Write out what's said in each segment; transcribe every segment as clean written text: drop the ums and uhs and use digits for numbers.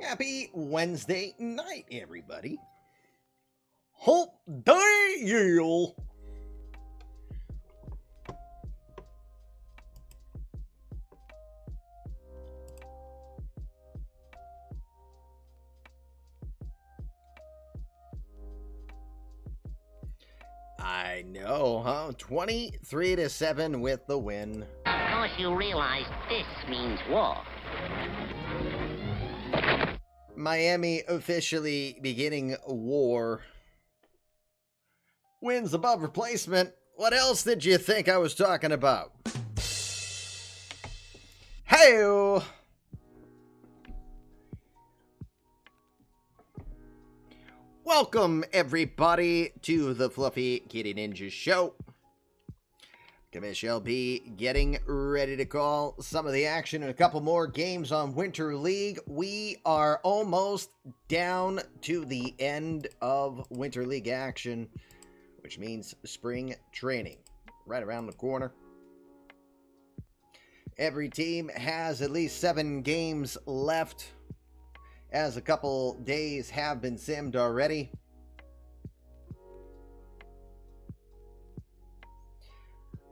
Happy Wednesday night, everybody. Hump day, Yale. I know, huh? 23-7 with the win. Of course you realize this means war. Miami officially beginning war. Wins above replacement. What else did you think I was talking about? Hey-o! Welcome, everybody, to the Fluffy Kitty Ninja Show. Commish LB getting ready to call some of the action in a couple more games on Winter League. We are almost down to the end of Winter League action, which means spring training right around the corner. Every team has at least 7 games left, as a couple days have been simmed already.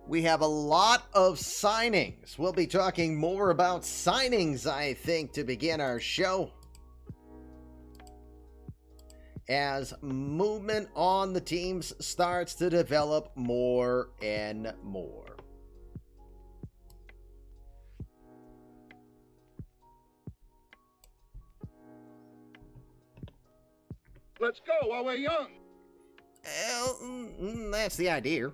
We have a lot of signings. We'll be talking more about signings, I think, to begin our show, as movement on the teams starts to develop more and more. Let's go while we're young. Well, that's the idea.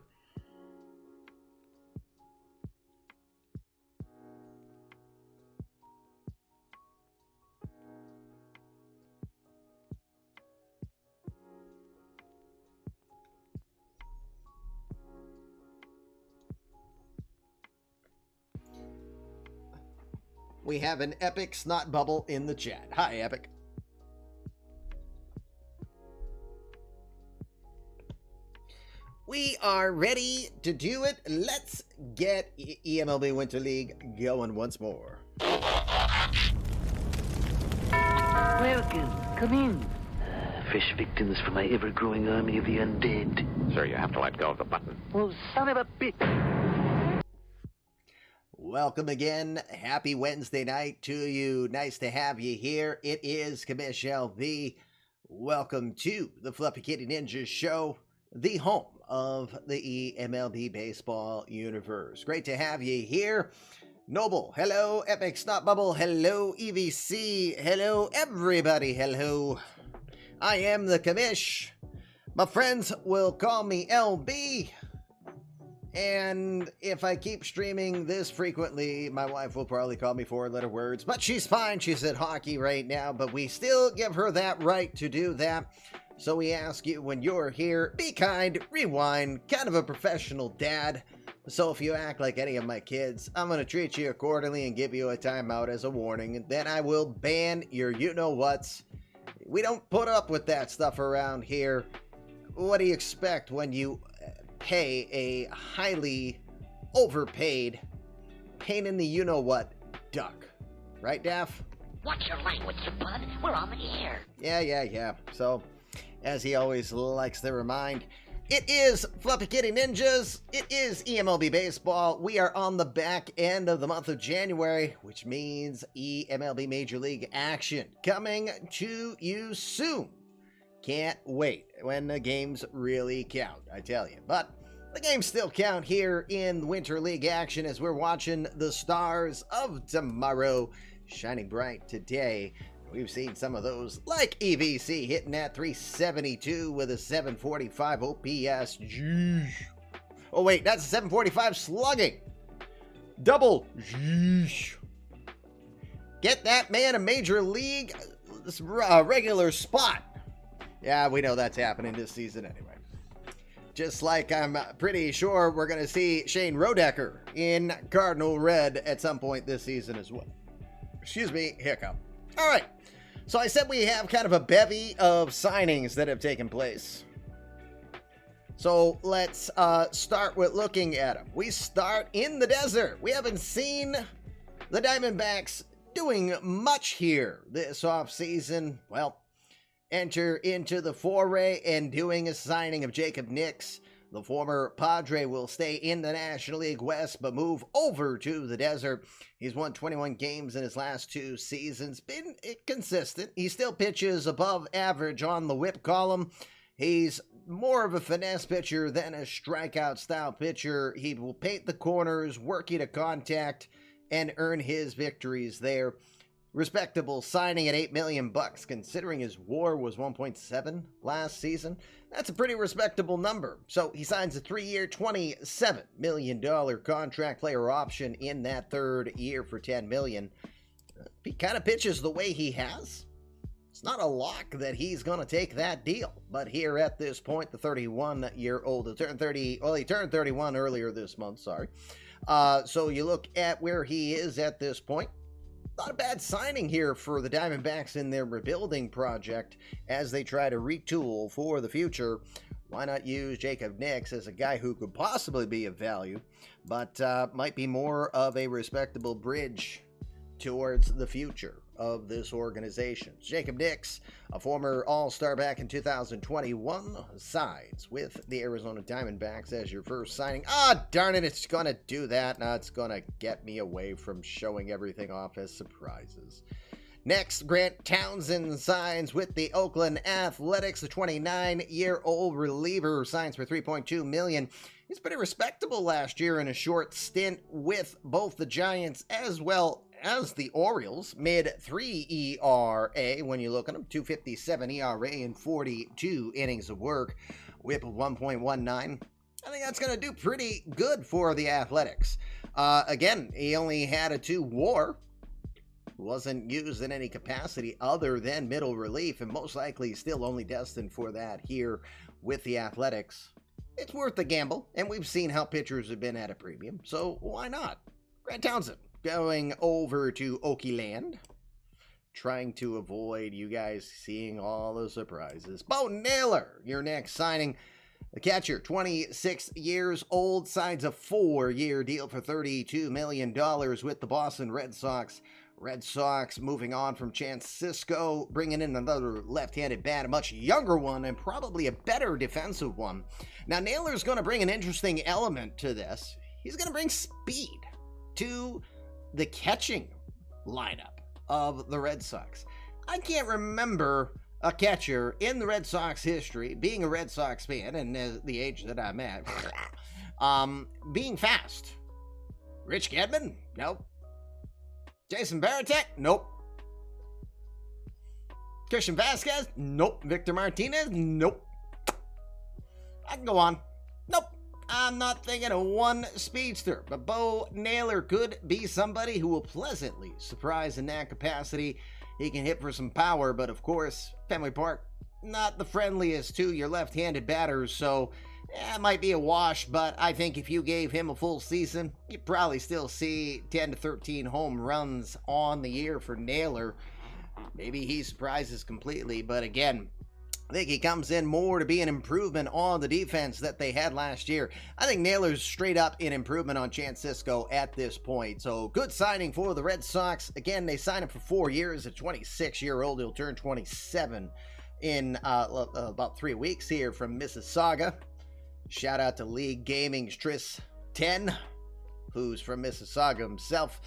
We have an Epic Snot Bubble in the chat. Hi, Epic. We are ready to do it. Let's get eMLB Winter League going once more. Welcome. Come in. Fresh victims for my ever-growing army of the undead. Sir, you have to let go of the button. Oh, son of a bitch. Welcome again. Happy Wednesday night to you. Nice to have you here. It is Commish LB. Welcome to the Fluffy Kitty Ninja Show, the home of the eMLB baseball universe. Great to have you here. Noble, hello. Epic Snot Bubble, hello. EVC, hello. Everybody, hello. I am the Commish. My friends will call me LB. And if I keep streaming this frequently, my wife will probably call me 4-letter words. But she's fine. She's at hockey right now. But we still give her that right to do that. So we ask you, when you're here, be kind, rewind, kind of a professional dad. So if you act like any of my kids, I'm going to treat you accordingly and give you a timeout as a warning. And then I will ban your you-know-whats. We don't put up with that stuff around here. What do you expect when you pay a highly overpaid, pain in the you-know-what duck? Right, Daff? Watch your language, you bud. We're on the air. Yeah. So, as he always likes to remind, it is Fluffy Kitty Ninjas. It is eMLB Baseball. We are on the back end of the month of January, which means eMLB Major League action coming to you soon. Can't wait when the games really count, I tell you. But the games still count here in Winter League action as we're watching the stars of tomorrow shining bright today. We've seen some of those, like EVC hitting at 372 with a 745 OPS. Jeez. Oh, wait, that's a 745 slugging. Double. Jeez. Get that man a Major League regular spot. Yeah, we know that's happening this season anyway. Just like I'm pretty sure we're going to see Shane Rodecker in Cardinal Red at some point this season as well. Excuse me, hiccup. All right. So I said we have kind of a bevy of signings that have taken place. So let's start with looking at them. We start in the desert. We haven't seen the Diamondbacks doing much here this offseason. Well, enter into the foray and doing a signing of Jacob Nix. The former Padre will stay in the National League West, but move over to the desert. He's won 21 games in his last 2 seasons. Been consistent. He still pitches above average on the whip column. He's more of a finesse pitcher than a strikeout-style pitcher. He will paint the corners, work you to contact, and earn his victories there. Respectable signing at $8 million, considering his WAR was 1.7 last season. That's a pretty respectable number. So he signs a 3-year, $27 million contract, player option in that 3rd year for $10 million. If he kind of pitches the way he has, it's not a lock that he's going to take that deal. But here at this point, the 31-year-old, he turned 31 earlier this month, sorry. So you look at where he is at this point. Not a bad signing here for the Diamondbacks in their rebuilding project as they try to retool for the future. Why not use Jacob Nix as a guy who could possibly be of value, but might be more of a respectable bridge towards the future of this organization. Jacob Nix, a former All-Star back in 2021, sides with the Arizona Diamondbacks as your first signing. Darn it, it's going to do that. Now it's going to get me away from showing everything off as surprises. Next, Grant Townsend signs with the Oakland Athletics. The 29-year-old reliever signs for $3.2 million. He's pretty respectable last year in a short stint with both the Giants as well as the Orioles. Mid-3 ERA when you look at him. 2.57 ERA in 42 innings of work. Whip of 1.19. I think that's going to do pretty good for the Athletics. Again, he only had a 2 WAR. Wasn't used in any capacity other than middle relief, and most likely still only destined for that here with the Athletics. It's worth the gamble, and we've seen how pitchers have been at a premium, so why not? Grant Townsend going over to Okie Land, trying to avoid you guys seeing all the surprises. Bo Naylor, your next signing. The catcher, 26 years old, signs a 4-year deal for $32 million with the Boston Red Sox. Red Sox moving on from Chance Sisco, bringing in another left-handed bat, a much younger one, and probably a better defensive one. Now, Naylor's going to bring an interesting element to this. He's going to bring speed to the catching lineup of the Red Sox. I can't remember a catcher in the Red Sox history, being a Red Sox fan, and at the age that I'm at, being fast. Rich Gedman? Nope. Jason Varitek? Nope. Christian Vasquez? Nope. Victor Martinez? Nope. I can go on. Nope. I'm not thinking of one speedster, but Bo Naylor could be somebody who will pleasantly surprise in that capacity. He can hit for some power, but of course, Fenway Park, not the friendliest to your left-handed batters, so it might be a wash, but I think if you gave him a full season, you'd probably still see 10 to 13 home runs on the year for Naylor. Maybe he surprises completely, but again, I think he comes in more to be an improvement on the defense that they had last year. I think Naylor's straight up an improvement on Chance Sisco at this point. So good signing for the Red Sox. Again, they signed him for 4 years. A 26-year-old, he'll turn 27 in about 3 weeks here from Mississauga. Shout out to League Gaming's Tris 10, who's from Mississauga himself.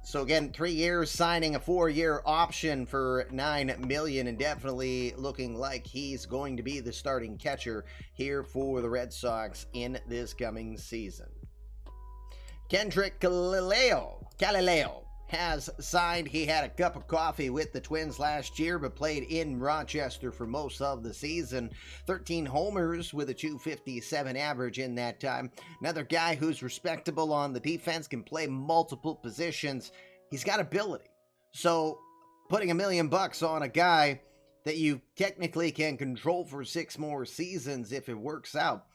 So again, 3 years, signing a 4-year option for $9 million, and definitely looking like he's going to be the starting catcher here for the Red Sox in this coming season. Kendrick Galileo has signed. He had a cup of coffee with the Twins last year, but played in Rochester for most of the season. 13 homers with a .257 average in that time. Another guy who's respectable on the defense, can play multiple positions. He's got ability. So putting $1 million on a guy that you technically can control for 6 more seasons if it works out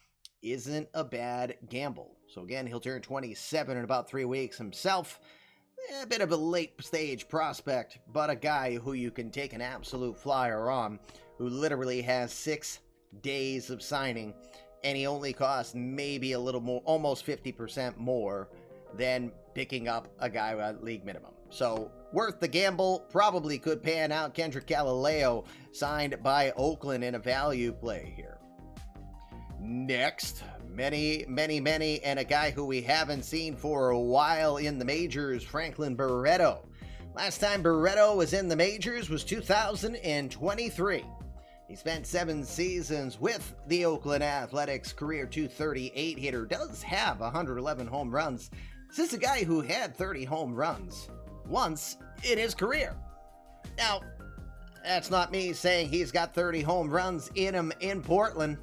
isn't a bad gamble. So again, he'll turn 27 in about 3 weeks himself. A bit of a late-stage prospect, but a guy who you can take an absolute flyer on, who literally has 6 days of signing, and he only costs maybe a little more, almost 50% more than picking up a guy at league minimum. So, worth the gamble, probably could pan out. Kendrick Galileo signed by Oakland in a value play here. Next, many, and a guy who we haven't seen for a while in the majors, Franklin Barreto. Last time Barreto was in the majors was 2023. He spent 7 seasons with the Oakland Athletics, career .238 hitter, does have 111 home runs. This is a guy who had 30 home runs once in his career. Now, that's not me saying he's got 30 home runs in him in Portland,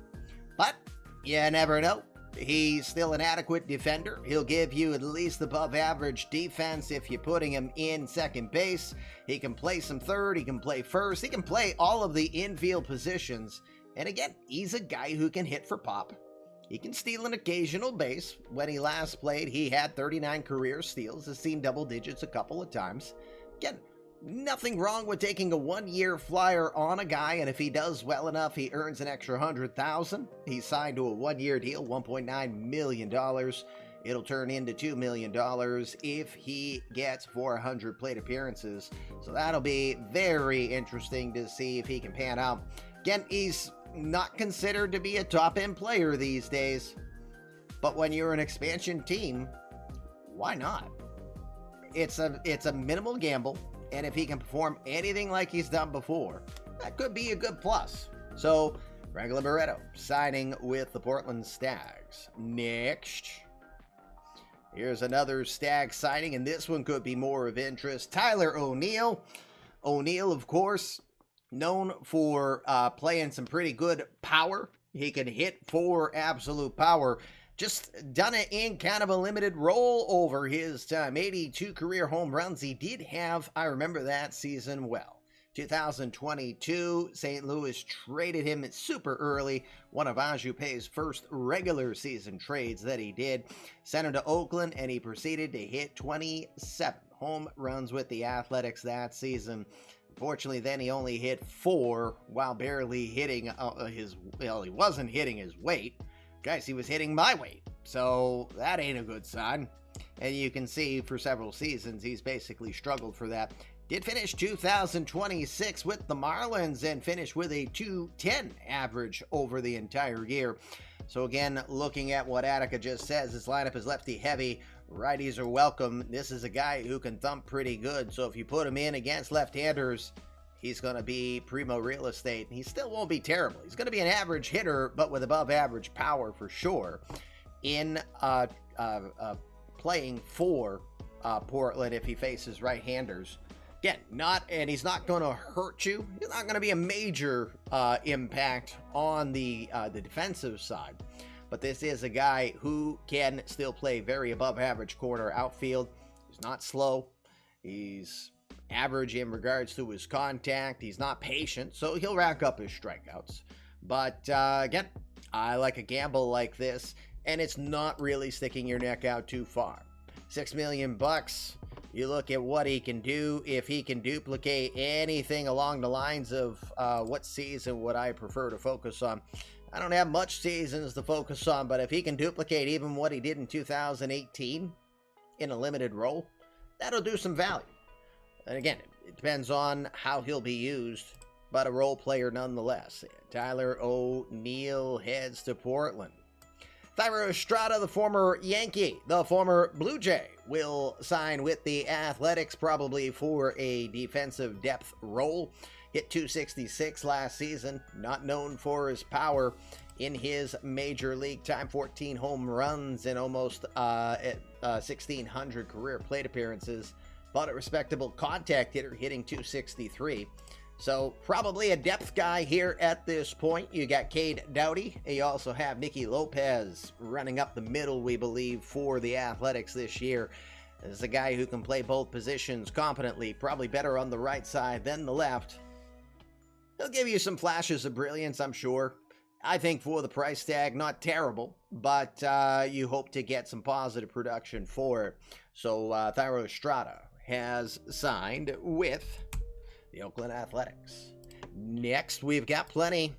but you never know. He's still an adequate defender. He'll give you at least above average defense if you're putting him in second base. He can play some third, he can play first, he can play all of the infield positions. And again, he's a guy who can hit for pop. He can steal an occasional base. When he last played, he had 39 career steals, has seen double digits a couple of times. Again, nothing wrong with taking a 1-year flyer on a guy, and if he does well enough, he earns an extra $100,000. He's signed to a 1-year deal, $1.9 million. It'll turn into $2 million if he gets 400 plate appearances. So that'll be very interesting to see if he can pan out. Again, he's not considered to be a top-end player these days, but when you're an expansion team, why not? It's a minimal gamble, and if he can perform anything like he's done before, that could be a good plus. So, Franklin Barreto signing with the Portland Stags. Next, here's another Stag signing, and this one could be more of interest. Tyler O'Neill. O'Neill, of course, known for playing some pretty good power. He can hit for absolute power. Just done it in kind of a limited role over his time. 82 career home runs. He did have, I remember that season well. 2022, St. Louis traded him super early. One of Ajupé's first regular season trades that he did. Sent him to Oakland, and he proceeded to hit 27 home runs with the Athletics that season. Unfortunately, then he only hit 4 while barely hitting he wasn't hitting his weight. Guys, he was hitting my weight, so that ain't a good sign. And you can see for several seasons, he's basically struggled for that. Did finish 2026 with the Marlins and finished with a .210 average over the entire year. So again, looking at what Attica just says, his lineup is lefty heavy. Righties are welcome. This is a guy who can thump pretty good, so if you put him in against left-handers, he's going to be primo real estate. He still won't be terrible. He's going to be an average hitter, but with above average power for sure in playing for Portland if he faces right-handers. Again, he's not going to hurt you. He's not going to be a major impact on the defensive side. But this is a guy who can still play very above average corner outfield. He's not slow. He's average in regards to his contact. He's not patient, so he'll rack up his strikeouts. But again, I like a gamble like this, and it's not really sticking your neck out too far. $6 million. You look at what he can do. If he can duplicate anything along the lines of what season would I prefer to focus on? I don't have much seasons to focus on, but if he can duplicate even what he did in 2018 in a limited role, that'll do some value. And again, it depends on how he'll be used, but a role player nonetheless. Tyler O'Neill heads to Portland. Thairo Estrada, the former Yankee, the former Blue Jay, will sign with the Athletics probably for a defensive depth role. Hit .266 last season, not known for his power in his major league time. 14 home runs and almost 1,600 career plate appearances. But a respectable contact hitter, hitting .263. So probably a depth guy here at this point. You got Cade Doughty. You also have Nicky Lopez running up the middle, we believe, for the Athletics this year. This is a guy who can play both positions competently, probably better on the right side than the left. He'll give you some flashes of brilliance, I'm sure. I think for the price tag, not terrible, but you hope to get some positive production for it. So Thairo Estrada has signed with the Oakland Athletics. Next, we've got plenty.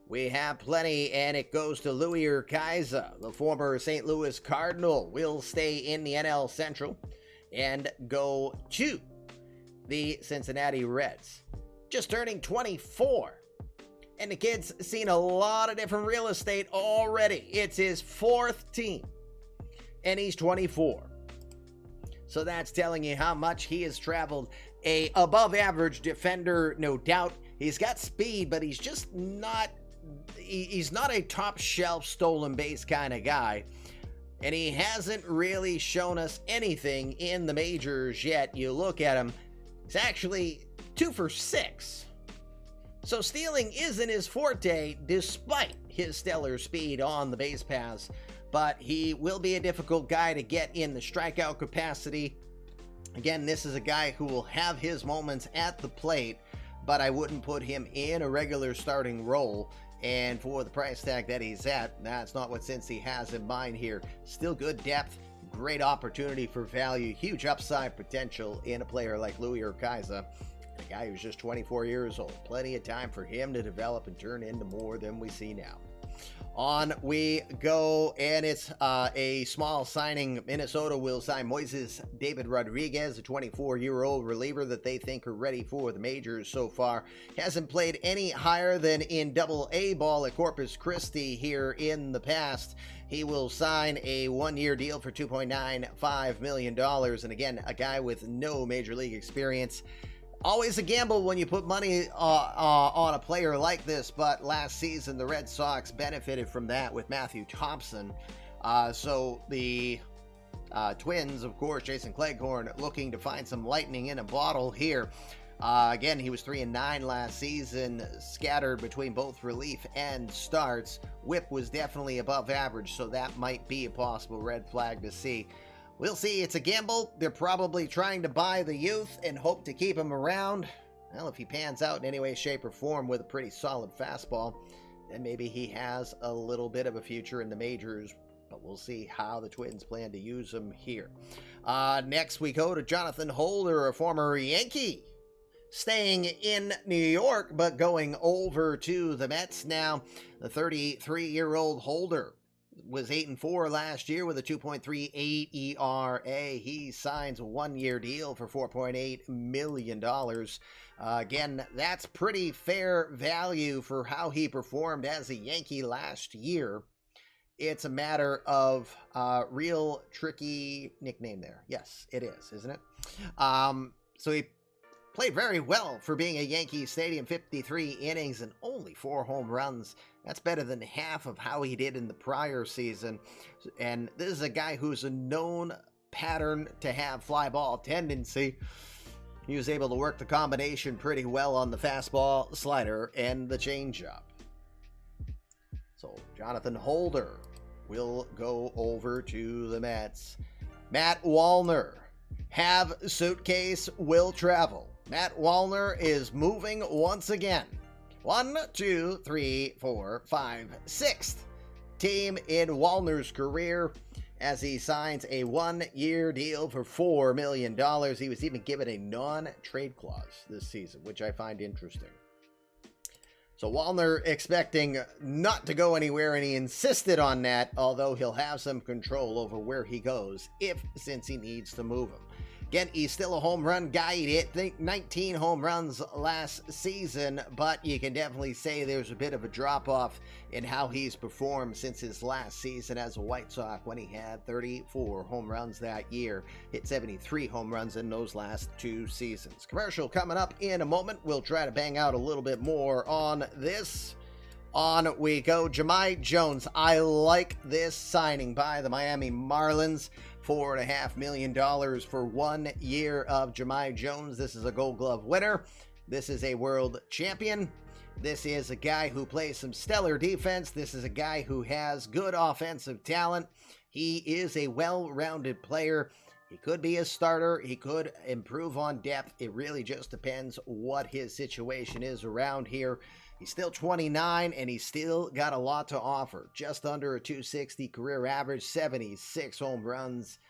We have plenty, and it goes to Louis Urquiza, the former St. Louis Cardinal. Will stay in the NL Central. and go to the Cincinnati Reds. Just turning 24. And the kid's seen a lot of different real estate already. It's his 4th team. And he's 24. So that's telling you how much he has traveled. A above average defender, no doubt. He's got speed, but he's just not, he's not a top shelf stolen base kind of guy. And he hasn't really shown us anything in the majors yet. You look at him, he's actually 2 for 6. So stealing isn't his forte, despite his stellar speed on the base paths. But he will be a difficult guy to get in the strikeout capacity. Again, this is a guy who will have his moments at the plate, but I wouldn't put him in a regular starting role. And for the price tag that he's at, that's not what Cincy has in mind here. Still good depth, great opportunity for value, huge upside potential in a player like Louis Urquiza. A guy who's just 24 years old. Plenty of time for him to develop and turn into more than we see now. On we go, and it's a small signing. Minnesota will sign Moises David Rodriguez, a 24-year-old reliever that they think are ready for the majors so far. Hasn't played any higher than in Double-A ball at Corpus Christi here in the past. He will sign a 1-year deal for $2.95 million, and again, a guy with no major league experience. Always a gamble when you put money on a player like this, but last season the Red Sox benefited from that with Matthew Thompson. So the Twins, of course, Jason Cleghorn looking to find some lightning in a bottle here. Again, he was 3-9 last season, scattered between both relief and starts. Whip was definitely above average, so that might be a possible red flag to see. We'll see. It's a gamble. They're probably trying to buy the youth and hope to keep him around. Well, if he pans out in any way, shape, or form with a pretty solid fastball, then maybe he has a little bit of a future in the majors, but we'll see how the Twins plan to use him here. Next, we go to Jonathan Holder, a former Yankee, staying in New York, but going over to the Mets now. The 33-year-old Holder was 8-4 last year with a 2.38 ERA. He signs a 1-year deal for $4.8 million. Again, that's pretty fair value for how he performed as a Yankee last year. It's a matter of real tricky nickname there. Yes, it is, isn't it? So he played very well for being a Yankee Stadium, 53 innings and only 4 home runs. That's better than half of how he did in the prior season. And this is a guy who's a known pattern to have fly ball tendency. He was able to work the combination pretty well on the fastball, slider, and the changeup. So Jonathan Holder will go over to the Mets. Matt Wallner, have suitcase, will travel. Matt Wallner is moving once again. 1, 2, 3, 4, 5, 6th team in Wallner's career as he signs a 1-year deal for $4 million. He was even given a non-trade clause this season, which I find interesting. So Wallner expecting not to go anywhere, and he insisted on that, although he'll have some control over where he goes since he needs to move him. Again, he's still a home run guy. He hit 19 home runs last season, but you can definitely say there's a bit of a drop-off in how he's performed since his last season as a White Sox when he had 34 home runs that year. Hit 73 home runs in those last 2 seasons. Commercial coming up in a moment. We'll try to bang out a little bit more on this. On we go. Jahmai Jones. I like this signing by the Miami Marlins. $4.5 million for 1 year of Jahmai Jones. This is a Gold Glove winner. This is a world champion. This is a guy who plays some stellar defense. This is a guy who has good offensive talent. He is a well-rounded player. He could be a starter. He could improve on depth. It really just depends what his situation is around here. He's still 29, and he's still got a lot to offer. Just under a 260 career average, 76 home runs,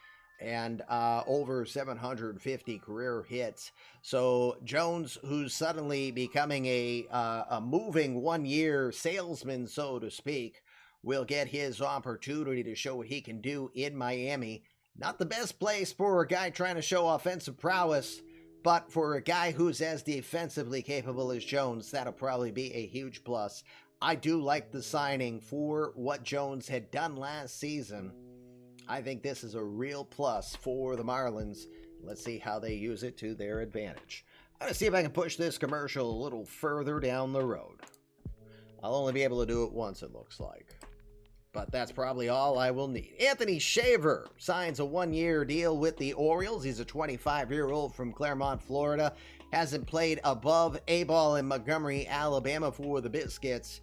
and over 750 career hits. So Jones, who's suddenly becoming a moving 1-year salesman, so to speak, will get his opportunity to show what he can do in Miami. Not the best place for a guy trying to show offensive prowess, but for a guy who's as defensively capable as Jones, that'll probably be a huge plus. I do like the signing for what Jones had done last season. I think this is a real plus for the Marlins. Let's see how they use it to their advantage. I'm going to see if I can push this commercial a little further down the road. I'll only be able to do it once, it looks like. But that's probably all I will need. Anthony Shaver signs a one-year deal with the Orioles. He's a 25-year-old from Claremont, Florida. Hasn't played above A-ball in Montgomery, Alabama for the Biscuits.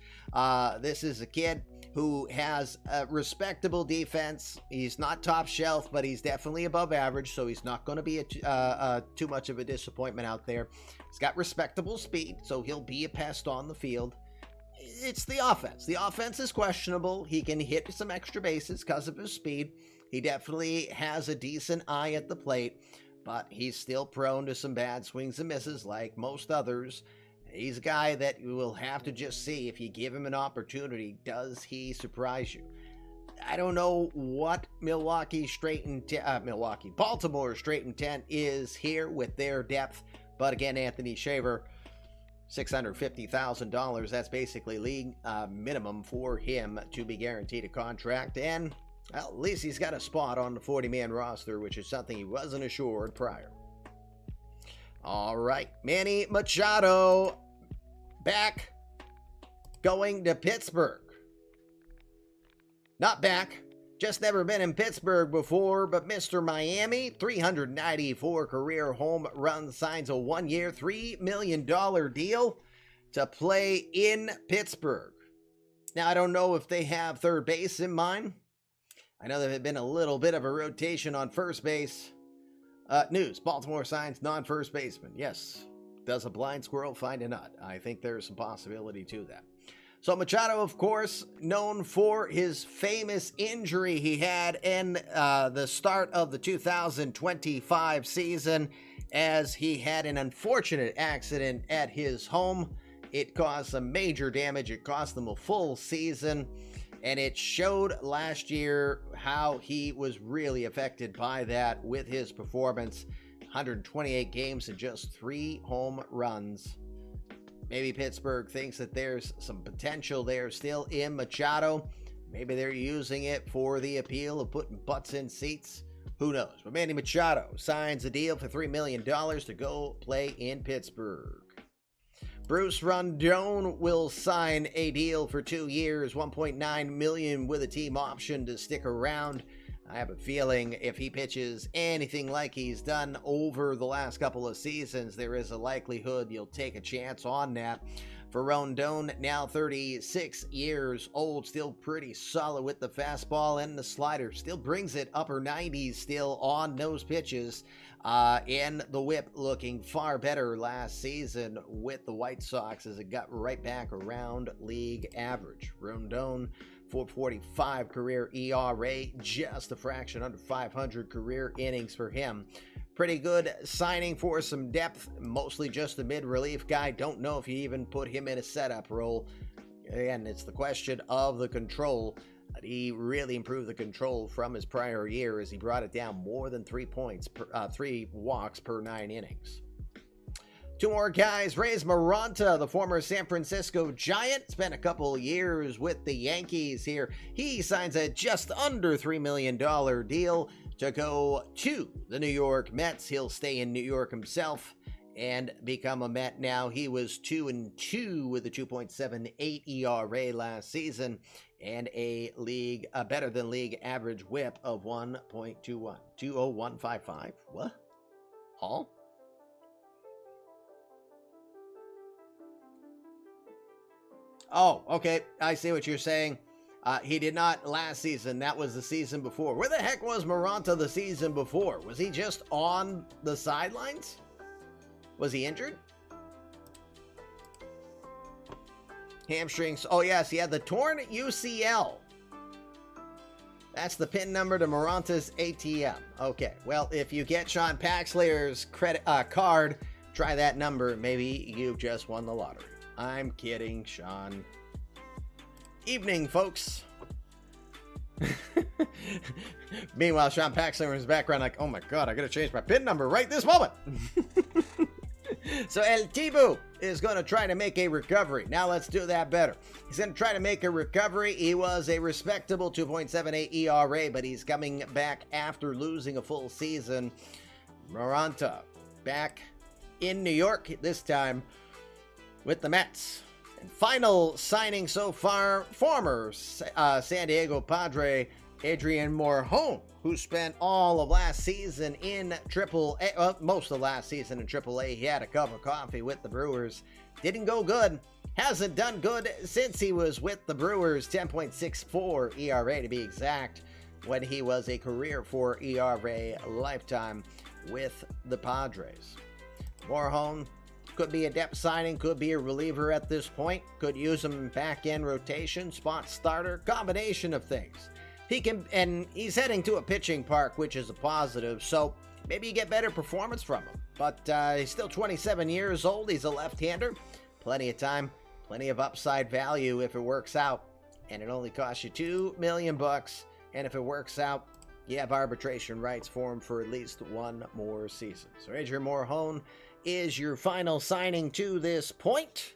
This is a kid who has a respectable defense. He's not top shelf, but he's definitely above average, so he's not going to be too much of a disappointment out there. He's got respectable speed, so he'll be a pest on the field. It's the offense. The offense is questionable. He can hit some extra bases because of his speed. He definitely has a decent eye at the plate, but he's still prone to some bad swings and misses like most others. He's a guy that you will have to just see if you give him an opportunity. Does he surprise you? I don't know what Baltimore straight intent is here with their depth, but again, Anthony Shaver, $650,000. That's basically league minimum for him to be guaranteed a contract. And, well, at least he's got a spot on the 40-man roster, which is something he wasn't assured prior. All right, Manny Machado back, going to Pittsburgh. Not back, just never been in Pittsburgh before, but Mr. Miami, 394 career home runs, signs a one-year, $3 million deal to play in Pittsburgh. Now, I don't know if they have third base in mind. I know there had been a little bit of a rotation on first base. News, Baltimore signs non-first baseman. Yes, does a blind squirrel find a nut? I think there's some possibility to that. So Machado, of course, known for his famous injury he had in the start of the 2025 season, as he had an unfortunate accident at his home. It caused some major damage. It cost him a full season, and it showed last year how he was really affected by that with his performance. 128 games and just 3 home runs. Maybe Pittsburgh thinks that there's some potential there still in Machado. Maybe they're using it for the appeal of putting butts in seats. Who knows? But Manny Machado signs a deal for $3 million to go play in Pittsburgh. Bruce Rondon will sign a deal for 2 years, $1.9 million with a team option to stick around. I have a feeling if he pitches anything like he's done over the last couple of seasons, there is a likelihood you'll take a chance on that. For Rondon, now 36 years old, still pretty solid with the fastball and the slider. Still brings it upper 90s still on those pitches. And the whip looking far better last season with the White Sox as it got right back around league average. Rondon, 4.45 career ERA, just a fraction under 500 career innings for him. Pretty good signing for some depth, mostly just a mid-relief guy. Don't know if you even put him in a setup role. Again, it's the question of the control. He really improved the control from his prior year as he brought it down more than 3 walks per 9 innings. 2 more guys. Reyes Maranta, the former San Francisco Giant, spent a couple years with the Yankees here. He signs a just under $3 million deal to go to the New York Mets. He'll stay in New York himself and become a Met now. He was 2-2 with a 2.78 ERA last season and a better than league average whip of 1.21. 20155. What? Hall? Oh, okay. I see what you're saying. He did not last season. That was the season before. Where the heck was Maranta the season before? Was he just on the sidelines? Was he injured? Hamstrings. Oh, yes. He had the torn UCL. That's the PIN number to Maranta's ATM. Okay. Well, if you get Sean Paxlayer's card, try that number. Maybe you've just won the lottery. I'm kidding, Sean. Evening, folks. Meanwhile, Sean Paxton in his background like, oh my god, I gotta change my PIN number right this moment. So El Tibu is going to try to make a recovery. Now let's do that better. He's going to try to make a recovery. He was a respectable 2.78 ERA, but he's coming back after losing a full season. Moranta back in New York, this time with the Mets. And final signing so far, former San Diego Padre Adrian Morejon, who spent all of last season in AAA, well, most of last season in AAA. He had a cup of coffee with the Brewers. Didn't go good. Hasn't done good since he was with the Brewers. 10.64 ERA to be exact, when he was a career 4 ERA lifetime with the Padres. Morejon could be a depth signing, could be a reliever at this point, could use him in back-end rotation, spot starter, combination of things. He can, and he's heading to a pitching park, which is a positive, so maybe you get better performance from him. But he's still 27 years old. He's a left-hander. Plenty of time, plenty of upside value if it works out. And it only costs you $2 million. And if it works out, you have arbitration rights for him for at least one more season. So Adrian Morejon is your final signing to this point.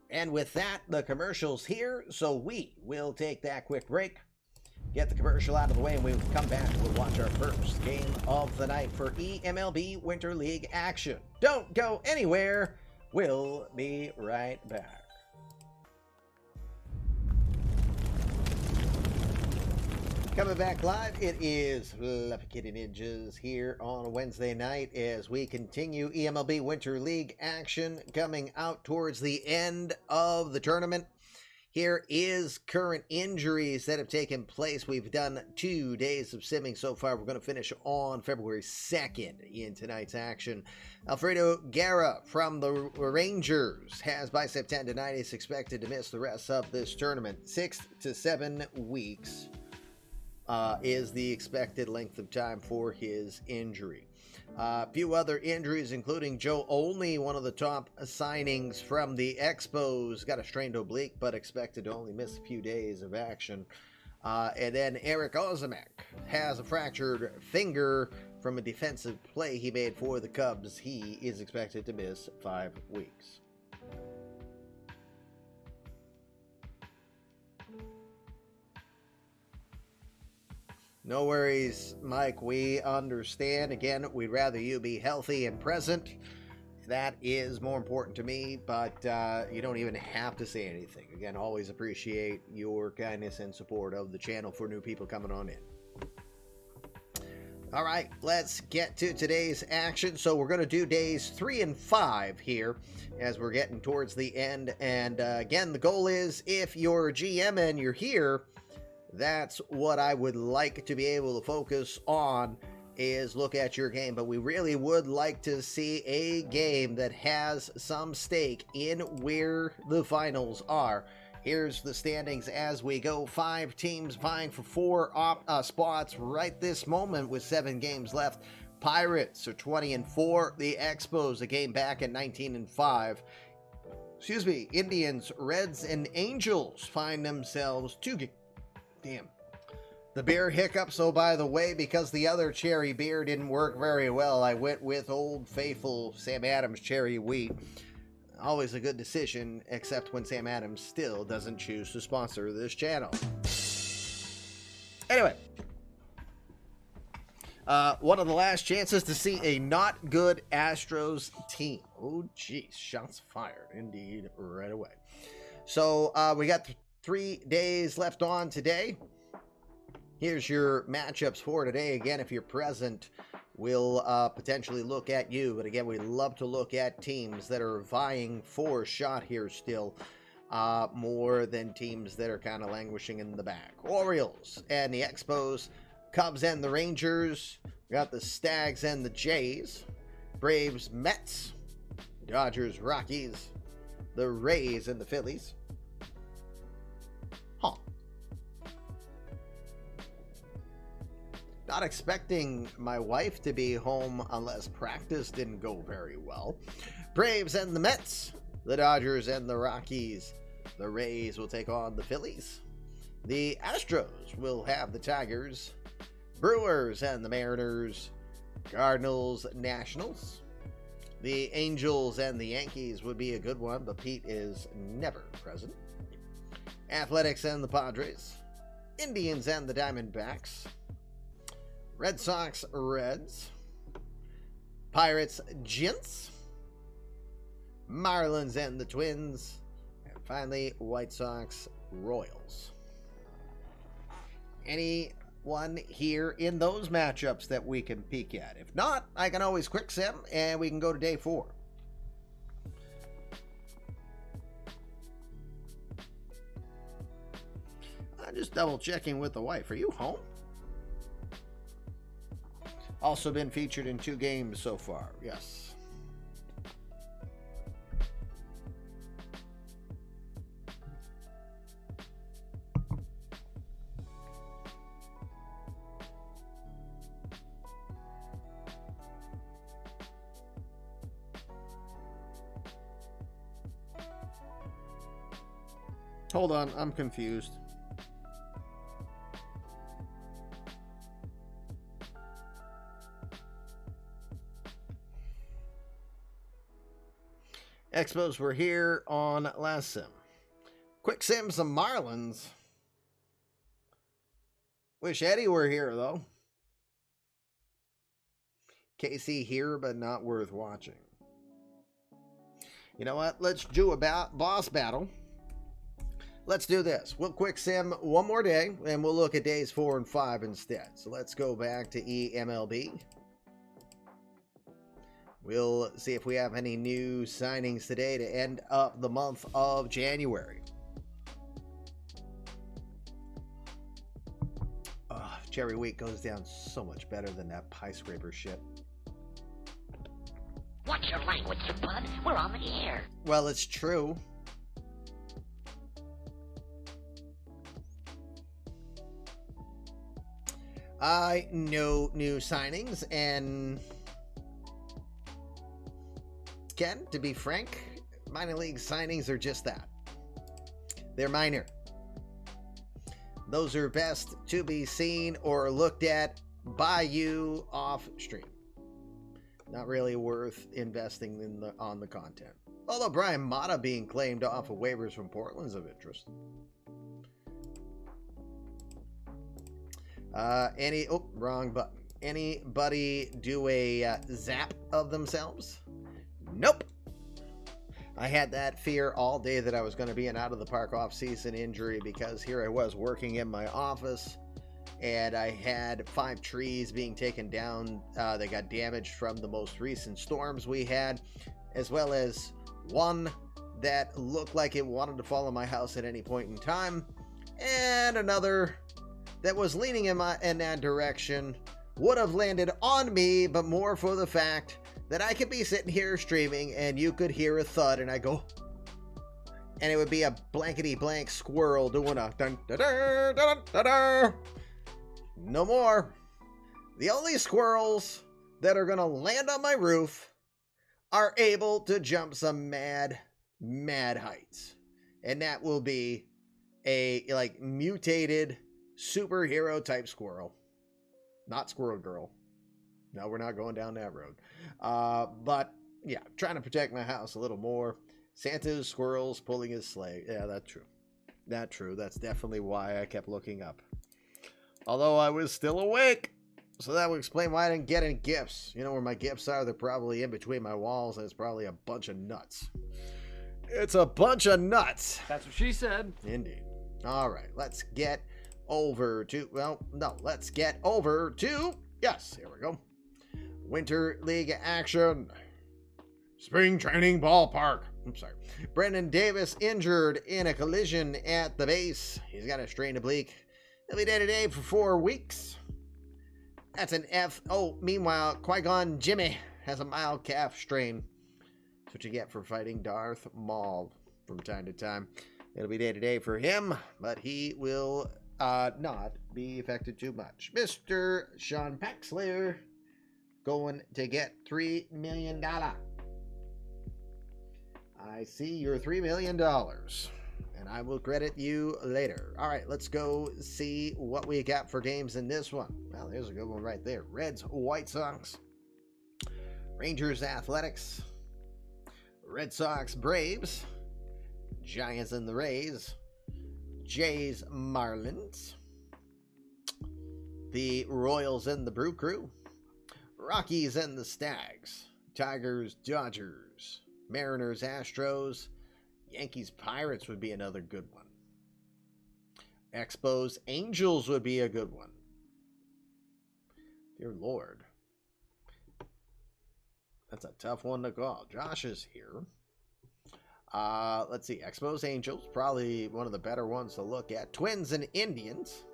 And with that, the commercial's here, so we will take that quick break. Get the commercial out of the way, and we'll come back. We'll watch our first game of the night for eMLB Winter League action. Don't go anywhere. We'll be right back. Coming back live, it is Fluffy Kitty Ninjas here on a Wednesday night as we continue eMLB Winter League action coming out towards the end of the tournament. Here is current injuries that have taken place. We've done 2 days of simming so far. We're going to finish on February 2nd in tonight's action. Alfredo Guerra from the Rangers has bicep tendonitis, expected to miss the rest of this tournament. 6 to 7 weeks is the expected length of time for his injury. A few other injuries, including Joe Olney, one of the top signings from the Expos, got a strained oblique, but expected to only miss a few days of action. And then Eric Ozimek has a fractured finger from a defensive play he made for the Cubs. He is expected to miss 5 weeks. No worries, Mike. We understand. Again, we'd rather you be healthy and present. That is more important to me, but you don't even have to say anything. Again, always appreciate your kindness and support of the channel for new people coming on in. All right, let's get to today's action. So we're going to do days 3 and 5 here as we're getting towards the end. And again, the goal is if you're a GM and you're here, that's what I would like to be able to focus on, is look at your game. But we really would like to see a game that has some stake in where the finals are. Here's the standings as we go. 5 teams vying for 4 spots right this moment with 7 games left. Pirates are 20-4. The Expos, a game back at 19-5. Indians, Reds, and Angels find themselves 2 games. Damn. The beer hiccups, oh, by the way, because the other cherry beer didn't work very well, I went with Old Faithful Sam Adams Cherry Wheat. Always a good decision, except when Sam Adams still doesn't choose to sponsor this channel. Anyway. One of the last chances to see a not good Astros team. Oh, geez. Shots fired, indeed, right away. So, we got 3 days left on today. Here's your matchups for today. Again, if you're present, we'll potentially look at you. But again, we love to look at teams that are vying for a shot here still, more than teams that are kind of languishing in the back. Orioles and the Expos, Cubs and the Rangers. We got the Stags and the Jays, Braves, Mets, Dodgers, Rockies, the Rays and the Phillies. Not expecting my wife to be home unless practice didn't go very well. Braves and the Mets, the Dodgers and the Rockies. The Rays will take on the Phillies. The Astros will have the Tigers, Brewers and the Mariners, Cardinals, Nationals. The Angels and the Yankees would be a good one, but Pete is never present. Athletics and the Padres, Indians and the Diamondbacks, Red Sox, Reds, Pirates, Gents, Marlins and the Twins, and finally, White Sox, Royals. Anyone here in those matchups that we can peek at? If not, I can always quick sim and we can go to day 4. I'm just double checking with the wife. Are you home? Also been featured in 2 games so far. Yes. Hold on, I'm confused. Expos were here on last sim. Quick sim some Marlins. Wish Eddie were here though. Casey here, but not worth watching. You know what? Let's do a boss battle. Let's do this. We'll quick sim one more day, and we'll look at days 4 and 5 instead. So let's go back to eMLB. We'll see if we have any new signings today to end up the month of January. Cherry wheat goes down so much better than that pie scraper shit. Watch your language, you bud. We're on the air. Well, it's true. No new signings, and Ken, to be frank, minor league signings are just that. They're minor. Those are best to be seen or looked at by you off stream. Not really worth investing in on the content. Although Brian Mata being claimed off of waivers from Portland's of interest. Wrong button. Anybody do a zap of themselves? Nope. I had that fear all day that I was going to be an out of the park off-season injury, because here I was working in my office and I had 5 trees being taken down. They got damaged from the most recent storms we had, as well as one that looked like it wanted to fall on my house at any point in time, and another that was leaning in that direction would have landed on me, but more for the fact that I could be sitting here streaming and you could hear a thud and I go, and it would be a blankety blank squirrel doing a dun da da da da da. No more. The only squirrels that are gonna land on my roof are able to jump some mad heights, and that will be a mutated superhero type squirrel, not Squirrel Girl. No, we're not going down that road. But yeah, trying to protect my house a little more. Santa's squirrels pulling his sleigh. Yeah, that's true. That's true. That's definitely why I kept looking up. Although I was still awake. So that would explain why I didn't get any gifts. You know where my gifts are? They're probably in between my walls, and it's probably a bunch of nuts. It's a bunch of nuts. That's what she said. Indeed. All right, let's get over to, let's get over to, yes, here we go. Winter League action. Spring training ballpark. I'm sorry. Brendan Davis injured in a collision at the base. He's got a strained oblique. He'll be day-to-day for 4 weeks. That's an F. Oh, meanwhile, Qui-Gon Jimmy has a mild calf strain. That's what you get for fighting Darth Maul from time to time. It'll be day-to-day for him, but he will not be affected too much. Mr. Sean Paxler going to get $3 million. I see your $3 million. and I will credit you later. All right, let's go see what we got for games in this one. Well, there's a good one right there. Reds, White Sox. Rangers, Athletics. Red Sox, Braves. Giants and the Rays. Jays, Marlins. The Royals and the Brew Crew. Rockies and the Stags. Tigers, Dodgers. Mariners, Astros. Yankees, Pirates would be another good one. Expos, Angels would be a good one. Dear Lord. That's a tough one to call. Josh is here. Let's see. Expos, Angels, probably one of the better ones to look at. Twins and Indians.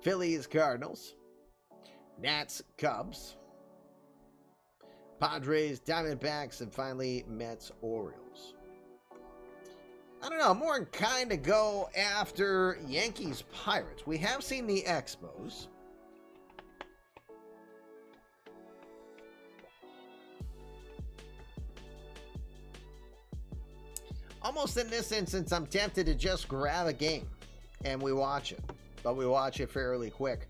Phillies, Cardinals. Nats, Cubs. Padres, Diamondbacks, and finally Mets, Orioles. I don't know. I'm more inclined to go after Yankees, Pirates. We have seen the Expos. Almost in this instance, I'm tempted to just grab a game and we watch it. But we watch it fairly quick.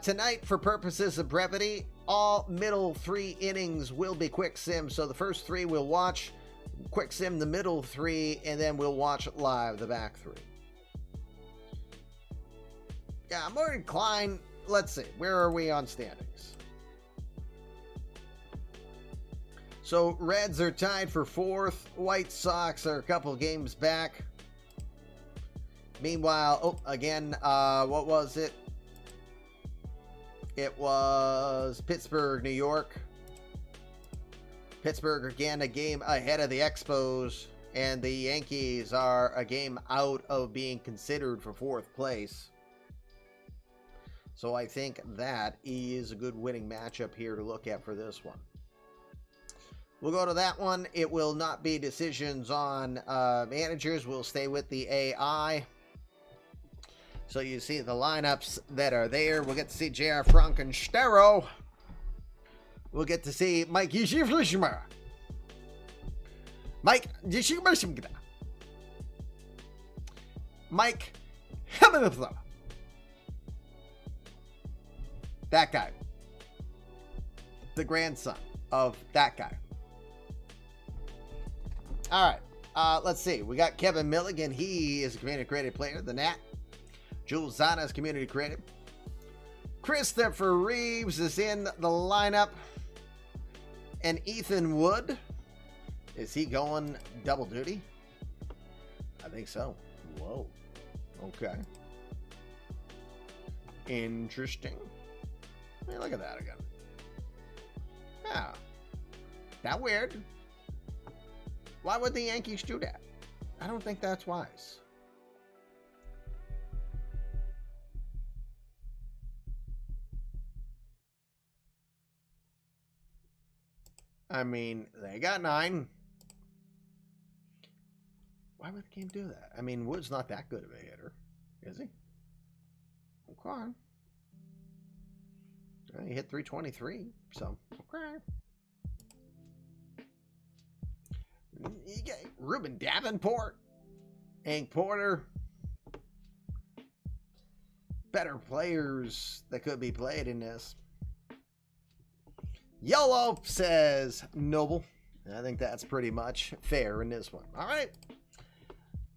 Tonight, for purposes of brevity, all middle 3 innings will be quick sim. So the first 3 we'll watch quick sim, the middle 3, and then we'll watch live the back 3. Yeah, I'm more inclined. Let's see. Where are we on standings? So Reds are tied for 4th. White Sox are a couple games back. Meanwhile, again, what was it? It was Pittsburgh, New York. Pittsburgh, again, a game ahead of the Expos. And the Yankees are a game out of being considered for 4th place. So I think that is a good winning matchup here to look at for this one. We'll go to that one. It will not be decisions on managers. We'll stay with the AI. So you see the lineups that are there. We'll get to see J.R. Frankenstero. We'll get to see Mike Yishimura. Mike Yishimura. Mike Hemingway. That guy. The grandson of that guy. All right. Let's see. We got Kevin Milligan. He is a community created player. The Nat. Jules Zana is community created. Christopher Reeves is in the lineup. And Ethan Wood. Is he going double duty? I think so. Whoa. Okay. Interesting. Hey, look at that again. Yeah. That weird. Why would the Yankees do that? I don't think that's wise. I mean, they got 9. Why would the game do that? I mean, Wood's not that good of a hitter, is he? Okay. Well, he hit 323, so okay. You got Ruben Davenport, Hank Porter. Better players that could be played in this. YOLO, says Noble. I think that's pretty much fair in this one. All right.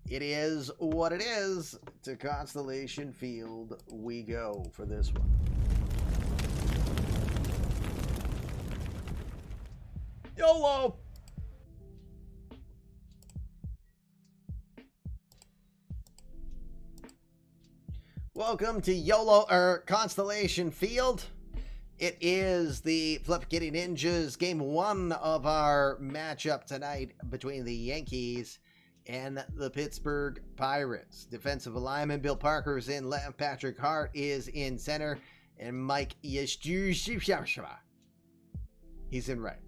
It is what it is. To Constellation Field we go for this one. YOLO. Welcome to YOLO, Constellation Field. It is the Flip Kitty Ninjas game 1 of our matchup tonight between the Yankees and the Pittsburgh Pirates. Defensive alignment, Bill Parker is in left, Patrick Hart is in center, and Mike Yeshua, he's in right.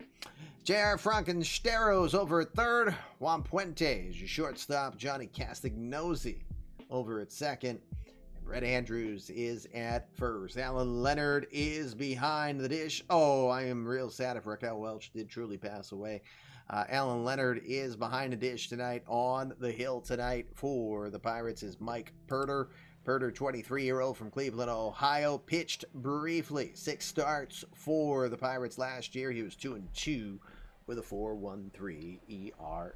J.R. Frankenstero's over at third. Juan Puente is your shortstop. Johnny Castagnosi over at second. Brett Andrews is at first. Alan Leonard is behind the dish. Oh, I am real sad if Raquel Welch did truly pass away. Alan Leonard is behind the dish tonight. On the hill tonight for the Pirates is Mike Perter. Perter, 23-year-old from Cleveland, Ohio, pitched briefly. 6 starts for the Pirates last year. He was 2-2 with a 4.13 ERA.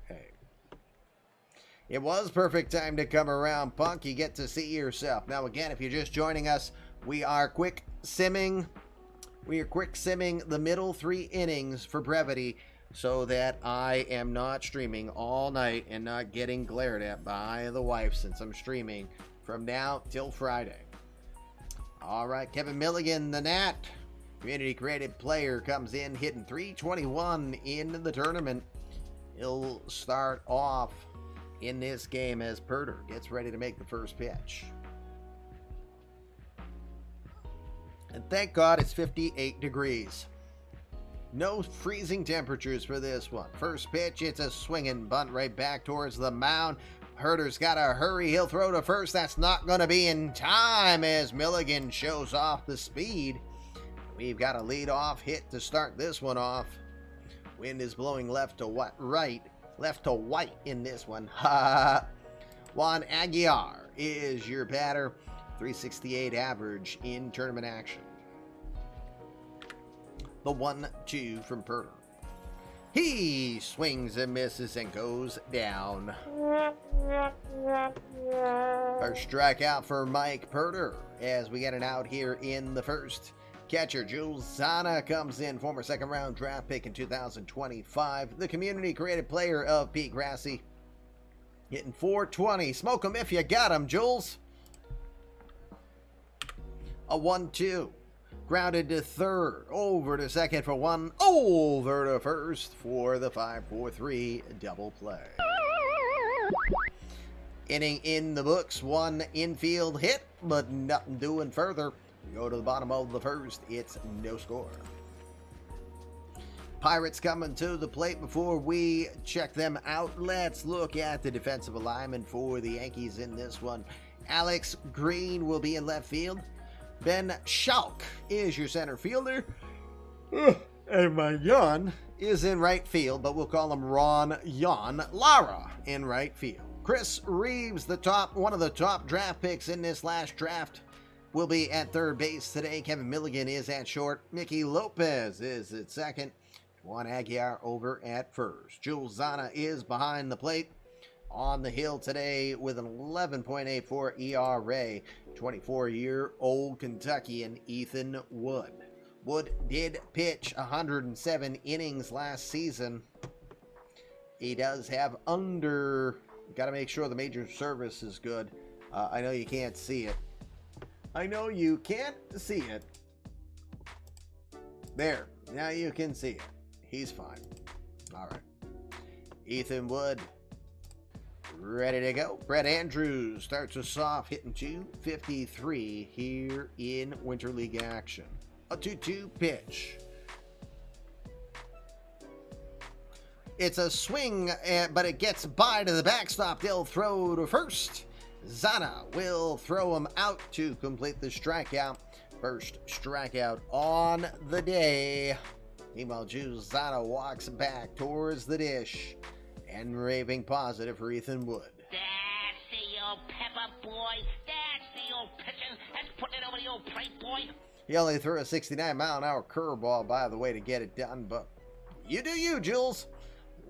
It was perfect time to come around, Punk. You get to see yourself. Now, again, if you're just joining us, we are quick simming the middle 3 innings for brevity so that I am not streaming all night and not getting glared at by the wife since I'm streaming from now till Friday. All right, Kevin Milligan, the Nat, community created player, comes in hitting .321 in the tournament. He'll start off in this game as Perter gets ready to make the first pitch. And thank God it's 58 degrees. No freezing temperatures for this one. First pitch, it's a swinging bunt right back towards the mound. Herter's got to hurry. He'll throw to first. That's not going to be in time as Milligan shows off the speed. We've got a lead-off hit to start this one off. Wind is blowing left to white in this one. Juan Aguilar is your batter. .368 average in tournament action. The 1-2 from Perter. He swings and misses and goes down. First strikeout for Mike Perter as we get an out here in the first. Catcher Jules Zana comes in, former second-round draft pick in 2025. The community created player of Pete Grassi. Hitting .420. Smoke him if you got him, Jules. A 1-2. Grounded to third. Over to second for 1. Over to first for the 5-4-3 double play. Inning in the books. 1 infield hit, but nothing doing further. We go to the bottom of the first. It's no score. Pirates coming to the plate. Before we check them out, let's look at the defensive alignment for the Yankees in this one. Alex Green will be in left field. Ben Schalk is your center fielder. And my Jan is in right field, but we'll call him Ron Jan Lara in right field. Chris Reeves, one of the top draft picks in this last draft, will be at third base today. Kevin Milligan is at short. Mickey Lopez is at second. Juan Aguilar over at first. Jules Zana is behind the plate. On the hill today with an 11.84 ERA, 24-year-old Kentuckian Ethan Wood. Wood did pitch 107 innings last season. He does have got to make sure the major service is good. I know you can't see it. There, now you can see it. He's fine. All right. Ethan Wood, ready to go. Brett Andrews starts us off hitting .253 here in Winter League action. A 2-2 pitch. It's a swing, but it gets by to the backstop. They'll throw to first. Zana will throw him out to complete the strikeout. First strikeout on the day. Meanwhile, Jules Zana walks back towards the dish and raving positive for Ethan Wood. That's the old pepper boy. That's the old pitching. That's putting it over the old plate, boy. He only threw a 69-mile-an-hour curveball, by the way, to get it done, but you do you, Jules.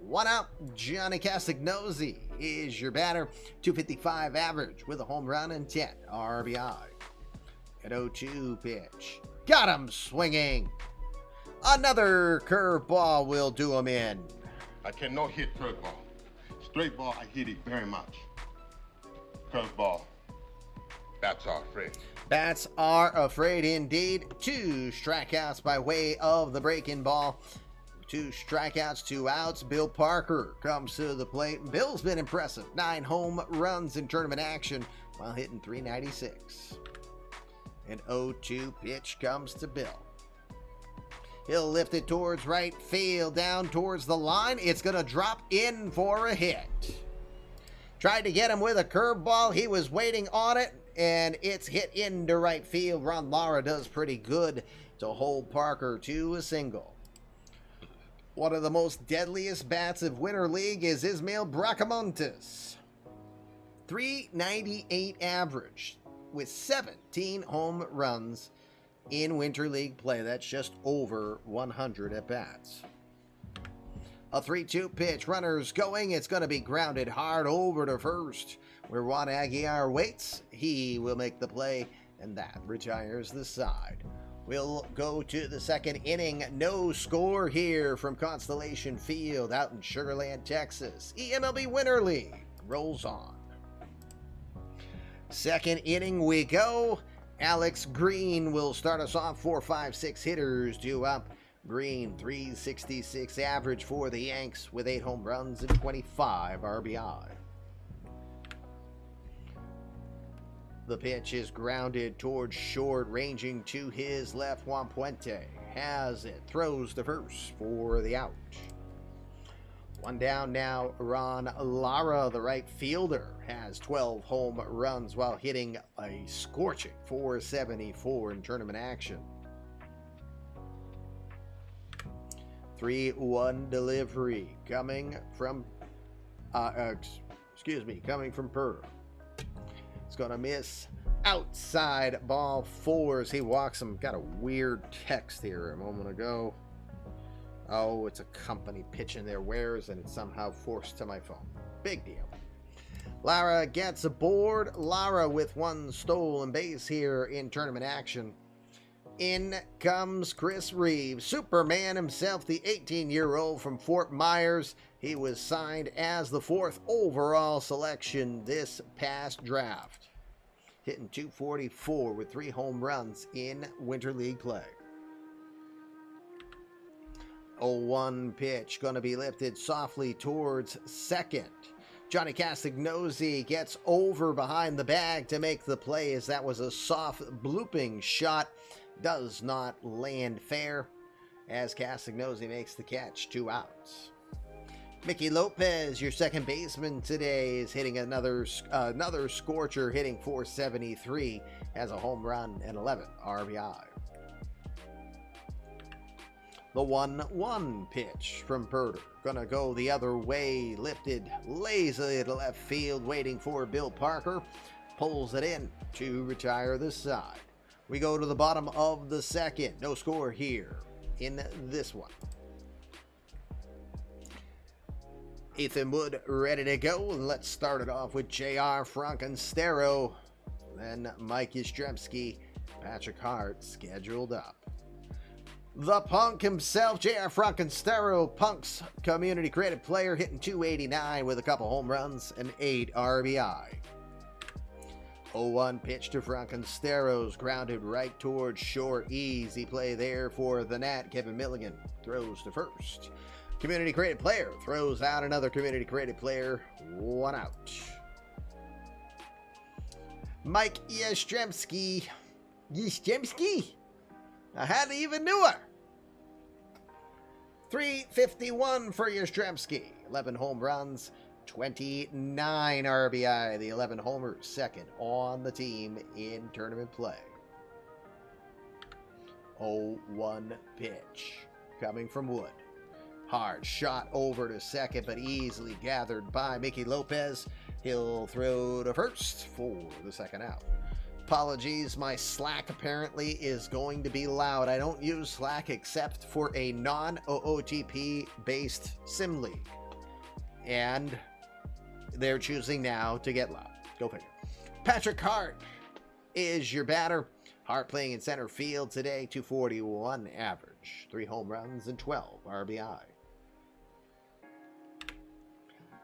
1 out. Johnny Castagnozzi is your batter. .255 average with a home run and 10 RBI. An 0-2 pitch. Got him swinging. Another curveball will do him in. I cannot hit curveball. Straight ball, I hit it very much. Curveball, bats are afraid. Bats are afraid indeed. 2 strikeouts by way of the breaking ball. 2 strikeouts, 2 outs. Bill Parker comes to the plate. Bill's been impressive. 9 home runs in tournament action while hitting .396. An 0-2 pitch comes to Bill. He'll lift it towards right field, down towards the line. It's going to drop in for a hit. Tried to get him with a curveball. He was waiting on it, and it's hit into right field. Ron Lara does pretty good to hold Parker to a single. One of the most deadliest bats of Winter League is Ismael Bracamontes. 398 average with 17 home runs in Winter League play. That's just over 100 at bats. A 3-2 pitch, runners going. It's going to be grounded hard over to first, where Juan Aguilar waits. He will make the play, and that retires the side. We'll go to the second inning. No score here from Constellation Field out in Sugar Land, Texas. eMLB Winter League rolls on. Second inning we go. Alex Green will start us off. 4, 5, 6 hitters due up. Green, 366 average for the Yanks with 8 home runs and 25 RBI. The pitch is grounded towards short, ranging to his left. Juan Puente has it, throws to first for the out. One down now. Ron Lara, the right fielder, has 12 home runs while hitting a scorching 474 in tournament action. 3-1 delivery coming from coming from Purr. It's gonna miss outside, ball 4 as he walks him. Got a weird text here a moment ago. Oh, it's a company pitch in their wares and it's somehow forced to my phone. Big deal. Lara gets aboard. Lara with 1 stolen base here in tournament action. In comes Chris Reeves, Superman himself, the 18-year-old from Fort Myers. He was signed as the 4th overall selection this past draft. Hitting .244 with 3 home runs in Winter League play. 0-1 pitch, going to be lifted softly towards second. Johnny Castagnosi gets over behind the bag to make the play as that was a soft blooping shot. Does not land fair as Castagnosi makes the catch. 2 outs. Mickey Lopez, your second baseman today, is hitting another scorcher, hitting .473, has a home run and 11 RBI. The 1-1 pitch from Purder. Gonna go the other way, lifted lazily to left field, waiting for Bill Parker. Pulls it in to retire the side. We go to the bottom of the second. No score here in this one. Ethan Wood ready to go. And let's start it off with J.R. Frankenstero. Then Mike Yastrzemski, Patrick Hart scheduled up. The Punk himself, J.R. Frankenstero, Punk's community credit player, hitting .289 with a couple home runs and 8 RBI. 0-1 pitch to Frankenstero's grounded right towards short. Easy play there for the Nat. Kevin Milligan throws to first. Community credit player throws out another community credit player. 1 out. Mike Yastrzemski. I hadn't even knew her. 351 for Yastrzemski. 11 home runs, 29 RBI. The 11 homers, second on the team in tournament play. 0-1 pitch coming from Wood. Hard shot over to second, but easily gathered by Mickey Lopez. He'll throw to first for the second out. Apologies, my Slack apparently is going to be loud. I don't use Slack except for a non-OOTP based sim league. And they're choosing now to get loud. Go figure. Patrick Hart is your batter. Hart playing in center field today, 241 average, 3 home runs and 12 RBI.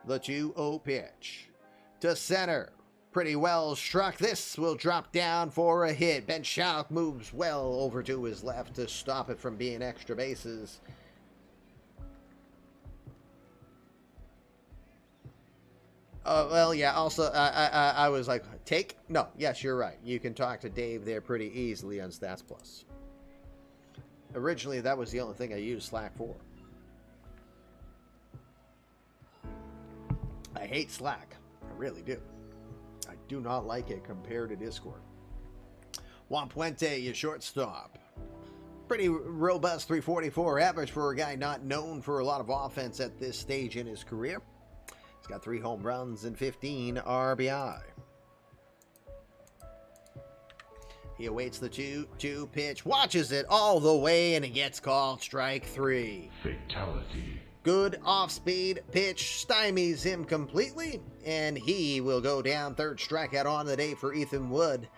The 2-0 pitch to center. Pretty well struck. This will drop down for a hit. Ben Schauk moves well over to his left to stop it from being extra bases. Well, yeah, also, I was like, take? No, yes, you're right. You can talk to Dave there pretty easily on Stats Plus. Originally, that was the only thing I used Slack for. I hate Slack. I really do. I do not like it compared to Discord. Juan Puente, your shortstop. Pretty robust 344 average for a guy not known for a lot of offense at this stage in his career. He's got 3 home runs and 15 RBI. He awaits the 2-2 pitch, watches it all the way, and it gets called strike 3. Fatality. Good off-speed pitch stymies him completely, and he will go down. 3rd strikeout on the day for Ethan Wood.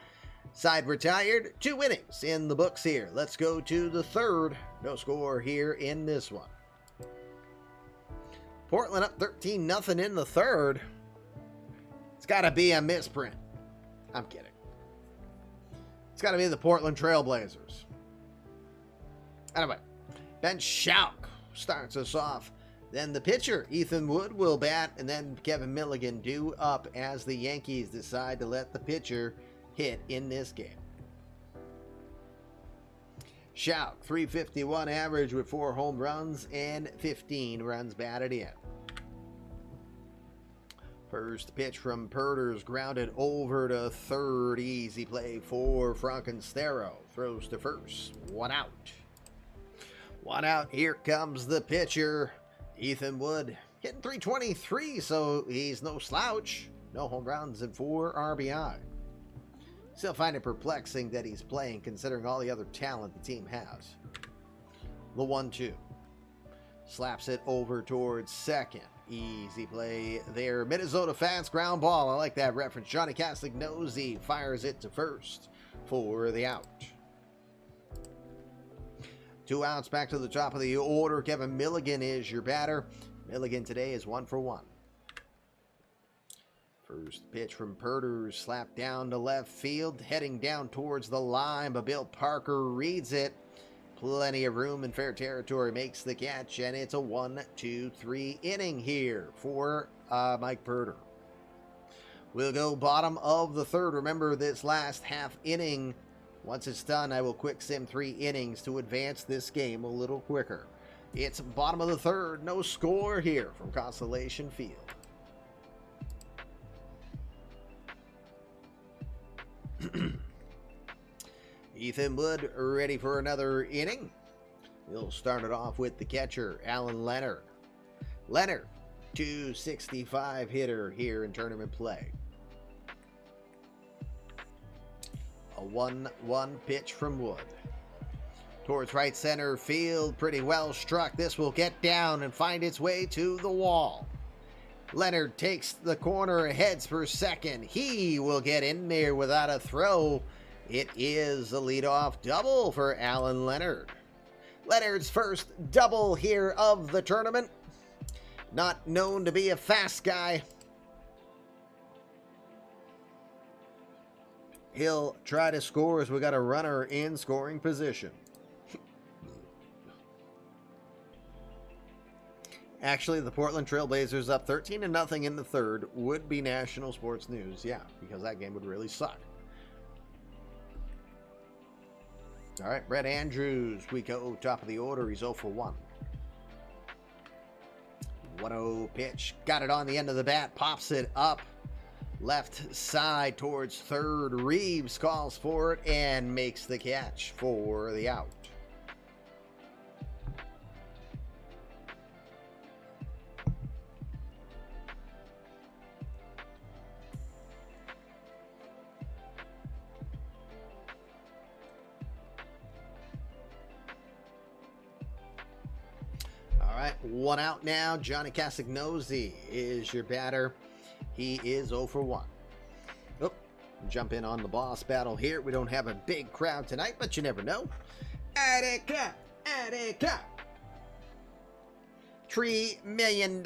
Side retired, 2 innings in the books here. Let's go to the 3rd. No score here in this one. Portland up 13-0 in the 3rd. It's got to be a misprint. I'm kidding. It's got to be the Portland Trailblazers. Anyway, Ben Schauk starts us off. Then the pitcher, Ethan Wood, will bat, and then Kevin Milligan due up as the Yankees decide to let the pitcher hit in this game. Schauk, 351 average with 4 home runs and 15 runs batted in. First pitch from Perters, grounded over to 3rd. Easy play for Frankenstero. Throws to 1st. 1 out. 1 out. Here comes the pitcher, Ethan Wood. Hitting 323, so he's no slouch. No home runs and 4 RBI. Still find it perplexing that he's playing considering all the other talent the team has. The 1-2. Slaps it over towards 2nd. Easy play there. Minnesota fast ground ball. I like that reference. Johnny Castignosi fires it to 1st for the out. 2 outs back to the top of the order. Kevin Milligan is your batter. Milligan today is 1 for 1. First pitch from Perters, slapped down to left field, heading down towards the line, but Bill Parker reads it. Plenty of room in fair territory, makes the catch, and it's a 1-2-3 inning here for Mike Perter. We'll go bottom of the 3rd. Remember this last half inning. Once it's done, I will quick sim 3 innings to advance this game a little quicker. It's bottom of the 3rd. No score here from Constellation Field. Ethan Wood ready for another inning. We'll start it off with the catcher, Alan Leonard. Leonard, 265 hitter here in tournament play. A 1-1 pitch from Wood. Towards right center field, pretty well struck. This will get down and find its way to the wall. Leonard takes the corner, heads for 2nd. He will get in there without a throw. It is a leadoff double for Alan Leonard. Leonard's first double here of the tournament. Not known to be a fast guy. He'll try to score as we got a runner in scoring position. Actually, the Portland Trailblazers up 13-0 in the 3rd would be national sports news. Yeah, because that game would really suck. All right, Brett Andrews, we go top of the order. He's 0 for 1. 1-0 pitch. Got it on the end of the bat. Pops it up. Left side towards 3rd. Reeves calls for it and makes the catch for the out. All right, 1 out now. Johnny Castignosi is your batter. He is 0 for 1. Oh, jump in on the boss battle here. We don't have a big crowd tonight, but you never know. Attica, Attica. $3 million.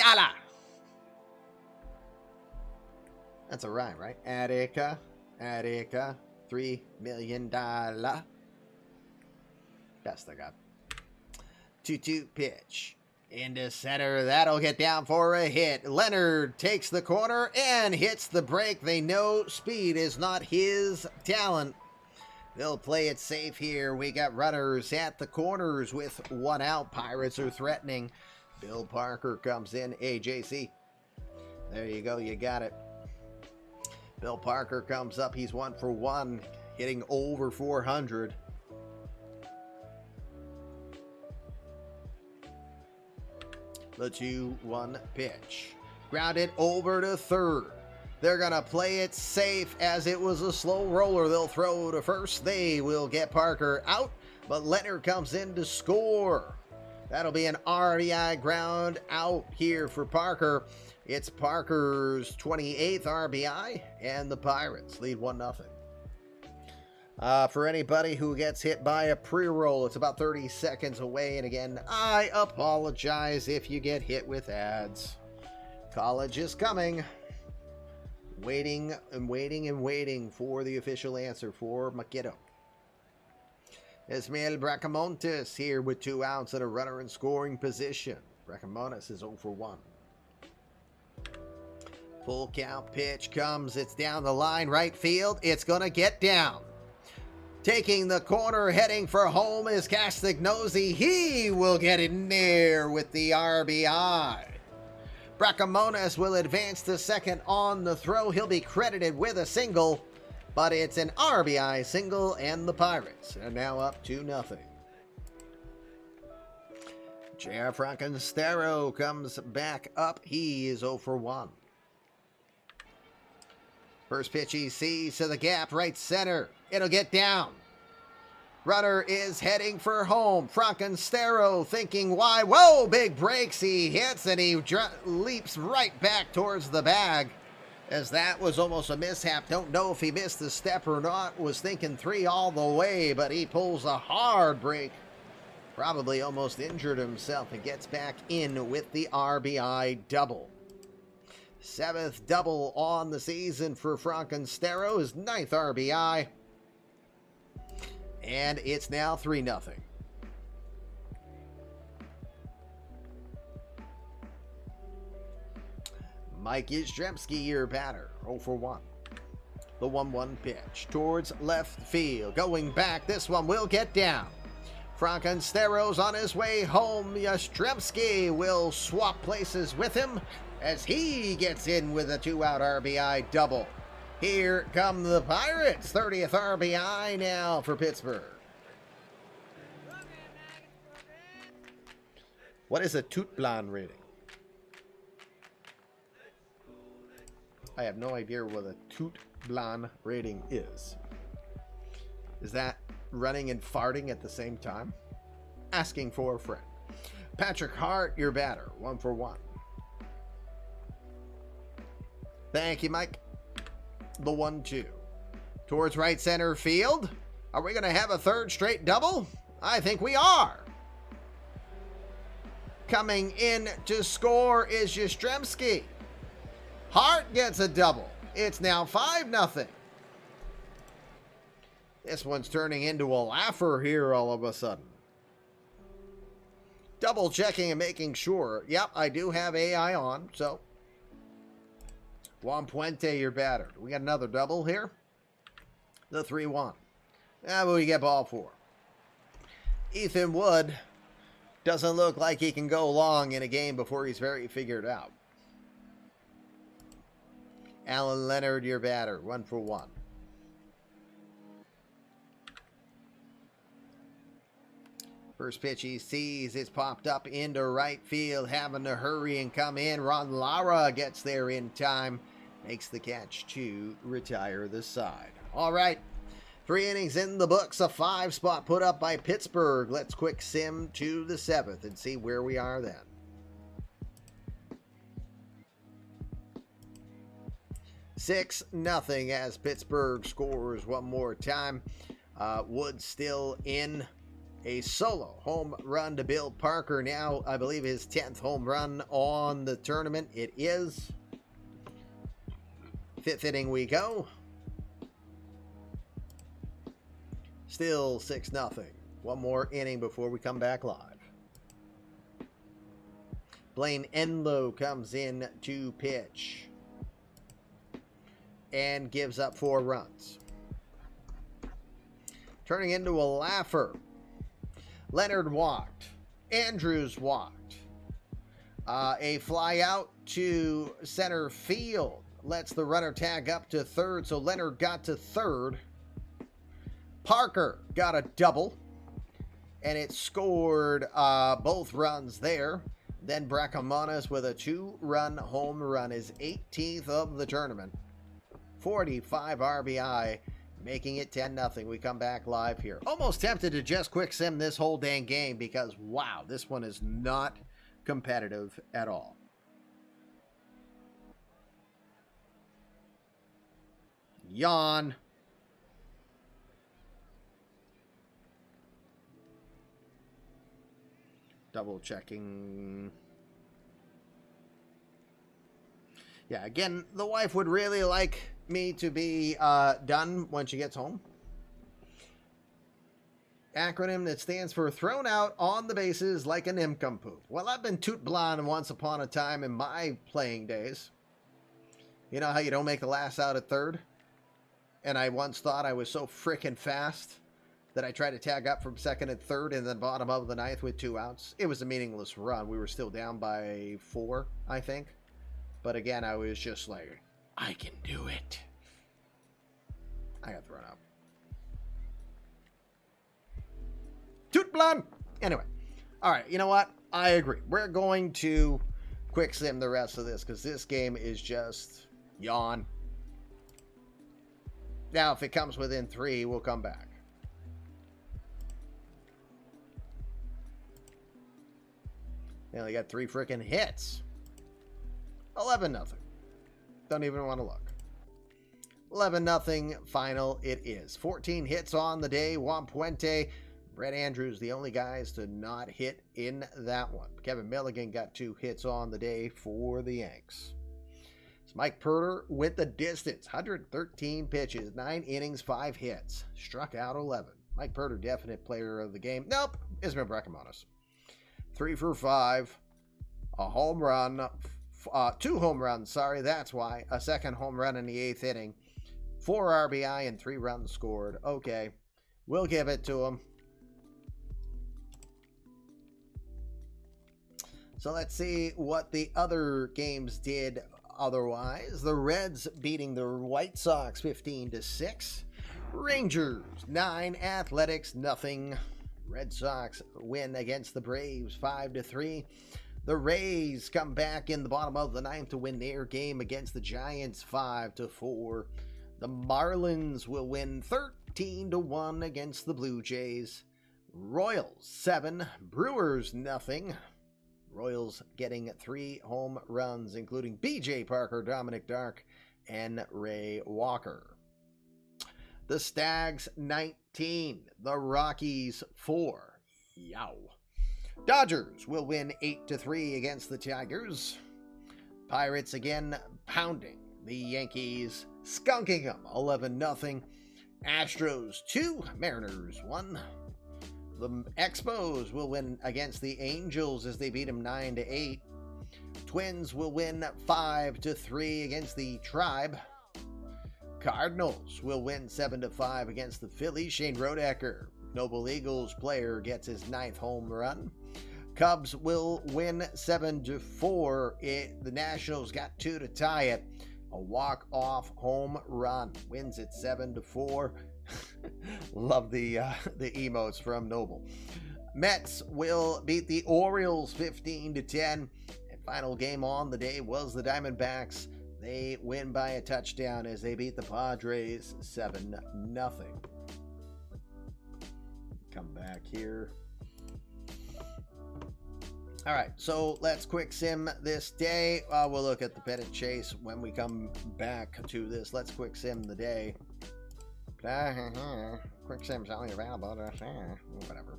That's a rhyme, right? Attica, Attica, $3 million. Best I got. 2-2 pitch. Into center, that'll get down for a hit. Leonard takes the corner and hits the break. They know speed is not his talent. They'll play it safe here. We got runners at the corners with 1 out. Pirates are threatening. Bill Parker comes in. AJC. There you go. You got it. Bill Parker comes up. He's 1 for 1, hitting over 400. The 2-1 pitch. Grounded over to third. They're going to play it safe as it was a slow roller. They'll throw to first. They will get Parker out, but Leonard comes in to score. That'll be an RBI ground out here for Parker. It's Parker's 28th RBI, and the Pirates lead 1-0. For anybody who gets hit by a pre-roll, it's about 30 seconds away. And again, I apologize if you get hit with ads. College is coming. Waiting and waiting and waiting for the official answer for Makito. Ismael Bracamontes here with 2 outs and a runner in scoring position. Bracamontes is 0 for 1. Full count pitch comes. It's down the line, right field. It's going to get down. Taking the corner, heading for home is Castagnosi. He will get in there with the RBI. Bracamontes will advance to second on the throw. He'll be credited with a single, but it's an RBI single, and the Pirates are now up 2-0. J.R. Frankenstero comes back up. He is 0 for 1. First pitch he sees to the gap, right center. It'll get down. Runner is heading for home. Frankenstero thinking why. Whoa, big breaks. He hits and he leaps right back towards the bag, as that was almost a mishap. Don't know if he missed the step or not. Was thinking 3 all the way, but he pulls a hard break. Probably almost injured himself and gets back in with the RBI double. 7th double on the season for Frankenstero, his 9th RBI. And it's now 3-0. Mike Yastrzemski, your batter, 0 for 1. The 1-1 pitch towards left field. Going back, this one will get down. Frankenstero's on his way home. Yastrzemski will swap places with him as he gets in with a 2-out RBI double. Here come the Pirates. 30th RBI now for Pittsburgh. What is a tout blanc rating? I have no idea what a tout blanc rating is. Is that running and farting at the same time? Asking for a friend. Patrick Hart, your batter, 1 for 1. Thank you, Mike. The 1-2. Towards right center field. Are we going to have a third straight double? I think we are. Coming in to score is Yastrzemski. Hart gets a double. It's now 5-0. This one's turning into a laugher here all of a sudden. Double checking and making sure. Yep, I do have AI on, so. Juan Puente, your batter. We got another double here. The 3-1. What do we get ball for? Ethan Wood doesn't look like he can go long in a game before he's very figured out. Alan Leonard, your batter, 1 for 1. First pitch he sees, it's popped up into right field, having to hurry and come in. Ron Lara gets there in time, makes the catch to retire the side. All right, 3 innings in the books, a 5 spot put up by Pittsburgh. Let's quick sim to the 7th and see where we are then. Six nothing as Pittsburgh scores one more time. Wood still in. A solo home run to Bill Parker. Now, I believe his 10th home run on the tournament. It is. 5th inning we go. Still 6-0. One more inning before we come back live. Blaine Enlow comes in to pitch and gives up 4 runs. Turning into a laugher. Leonard walked. Andrews walked. A fly out to center field lets the runner tag up to third, so Leonard got to third. Parker got a double, and it scored both runs there. Then Bracamonas with a 2-run home run is 18th of the tournament. 45 RBI, making it 10-0. We come back live here. Almost tempted to just quick sim this whole dang game because, wow, this one is not competitive at all. Yawn. Double checking. Yeah, again, the wife would really like me to be done when she gets home. Acronym that stands for thrown out on the bases like a nincompoop. Well, I've been toot blonde once upon a time in my playing days. You know how you don't make the last out at third? And I once thought I was so frickin' fast that I tried to tag up from second and third and then bottom of the ninth with 2 outs. It was a meaningless run. We were still down by 4, I think. But again, I was just like, I can do it. I got thrown out. Toot blonde! Anyway. All right, you know what? I agree. We're going to quick sim the rest of this because this game is just yawn. Now, if it comes within 3, we'll come back. They only got 3 freaking hits. 11-0. Don't even want to look. 11-0 final it is. 14 hits on the day. Juan Puente, Brett Andrews, the only guys to not hit in that one. Kevin Milligan got 2 hits on the day for the Yanks. It's Mike Perter with the distance. 113 pitches, 9 innings, 5 hits. Struck out 11. Mike Perter, definite player of the game. Nope, Ismael Bracamonas. 3 for 5. A home run. 2 home runs, sorry, that's why. A second home run in the 8th inning. 4 RBI and 3 runs scored. Okay, we'll give it to him. So let's see what the other games did otherwise. The Reds beating the White Sox 15-6. Rangers 9, Athletics nothing. Red Sox win against the Braves 5-3. The Rays come back in the bottom of the 9th to win their game against the Giants 5-4. The Marlins will win 13-1 against the Blue Jays. Royals 7, Brewers nothing. Royals getting 3 home runs, including B.J. Parker, Dominic Dark, and Ray Walker. The Stags 19, the Rockies 4. Yow. Dodgers will win 8-3 against the Tigers. Pirates again pounding the Yankees, skunking them 11-0. Astros 2, Mariners 1. The Expos will win against the Angels as they beat them 9-8. Twins will win 5-3 against the Tribe. Cardinals will win 7-5 against the Phillies. Shane Rodecker, Noble Eagles player, gets his 9th home run. Cubs will win 7-4. The Nationals got 2 to tie it. A walk-off home run wins it 7-4. Love the emotes from Noble. Mets will beat the Orioles 15-10. And final game on the day was the Diamondbacks. They win by a touchdown as they beat the Padres 7-0. Come back here. All right, so let's quick sim this day. We'll look at the pennant chase when we come back to this. Let's quick sim the day. Quick sim's only available. Whatever.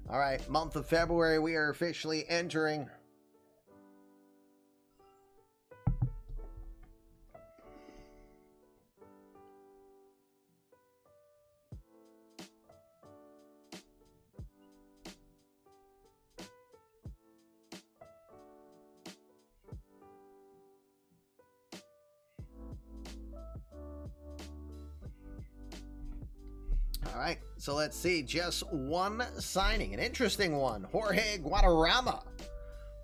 All right, month of February, we are officially entering. All right, so let's see. Just one signing, an interesting one. Jorge Guadarrama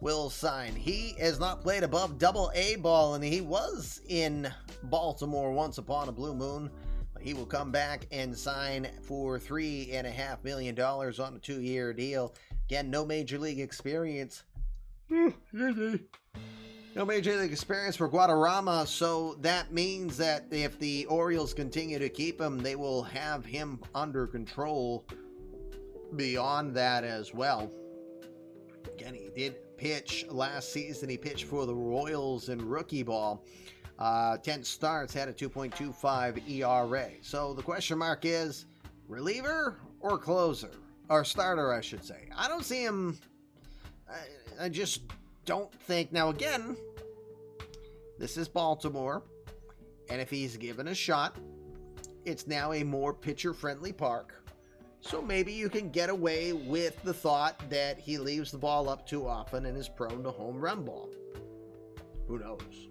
will sign. He has not played above Double-A ball, and he was in Baltimore once upon a blue moon. But he will come back and sign for $3.5 million on a 2-year deal. Again, no major league experience. No major league experience for Guadarrama, so that means that if the Orioles continue to keep him, they will have him under control beyond that as well. Again, he did pitch last season. He pitched for the Royals in rookie ball. 10 starts, had a 2.25 ERA. So the question mark is reliever or closer? Or starter, I should say. I don't see him. I just don't think. Now, again, this is Baltimore. And if he's given a shot, it's now a more pitcher-friendly park. So maybe you can get away with the thought that he leaves the ball up too often and is prone to home run ball. Who knows?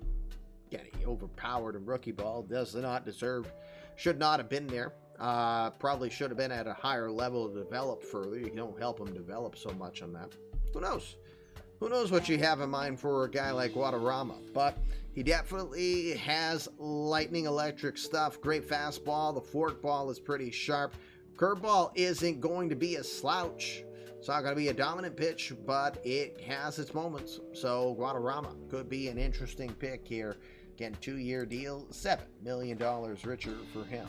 Again, he overpowered in rookie ball. Does not deserve, should not have been there. Probably should have been at a higher level to develop further. You don't help him develop so much on that. Who knows? Who knows what you have in mind for a guy like Guadarrama? But he definitely has lightning electric stuff. Great fastball. The fork ball is pretty sharp. Curveball isn't going to be a slouch. It's not going to be a dominant pitch, but it has its moments. So Guadarrama could be an interesting pick here. Again, 2-year deal, $7 million richer for him.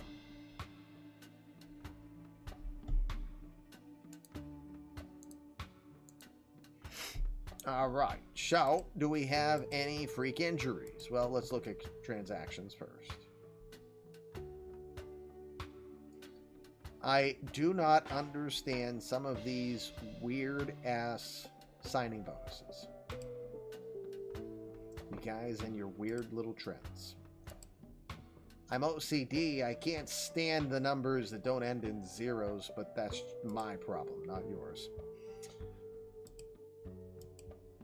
All right, so do we have any freak injuries? Well, let's look at transactions first. I do not understand some of these weird-ass signing bonuses. You guys and your weird little trends. I'm OCD. I can't stand the numbers that don't end in zeros, but that's my problem, not yours.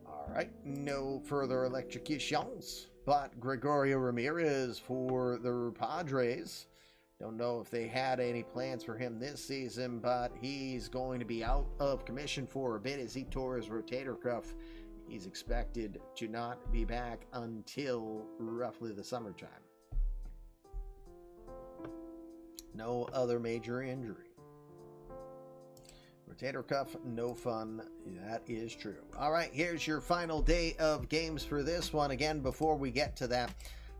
All right, no further electrocutions, but Gregorio Ramirez for the Padres. Don't know if they had any plans for him this season, but he's going to be out of commission for a bit as he tore his rotator cuff. He's expected to not be back until roughly the summertime. No other major injury. Rotator cuff, no fun. That is true. All right, here's your final day of games for this one. Again, before we get to that,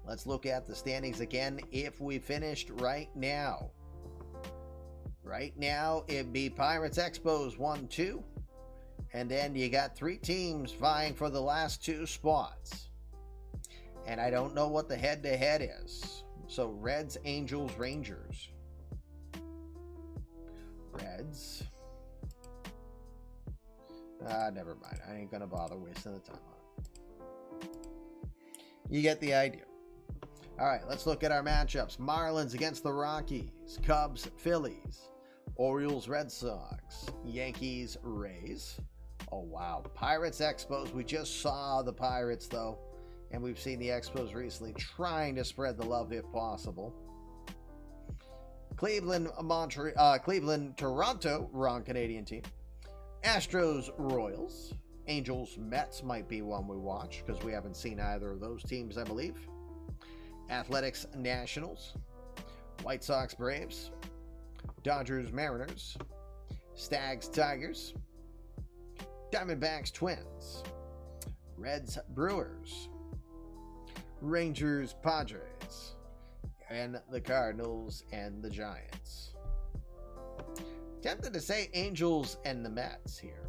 let's look at the standings again. If we finished right now, it'd be Pirates Expos 1-2. And then you got 3 teams vying for the last 2 spots. And I don't know what the head-to-head is. So Reds, Angels, Rangers. Reds. Never mind. I ain't gonna bother wasting the time on it. You get the idea. All right, let's look at our matchups. Marlins against the Rockies. Cubs, Phillies. Orioles, Red Sox. Yankees, Rays. Oh, wow. Pirates, Expos. We just saw the Pirates, though. And we've seen the Expos recently trying to spread the love if possible. Cleveland, Toronto. Wrong Canadian team. Astros, Royals. Angels, Mets might be one we watch because we haven't seen either of those teams, I believe. Athletics, Nationals. White Sox, Braves. Dodgers, Mariners. Stags, Tigers. Diamondbacks, Twins. Reds, Brewers. Rangers, Padres. And the Cardinals and the Giants. Tempted to say Angels and the Mets here.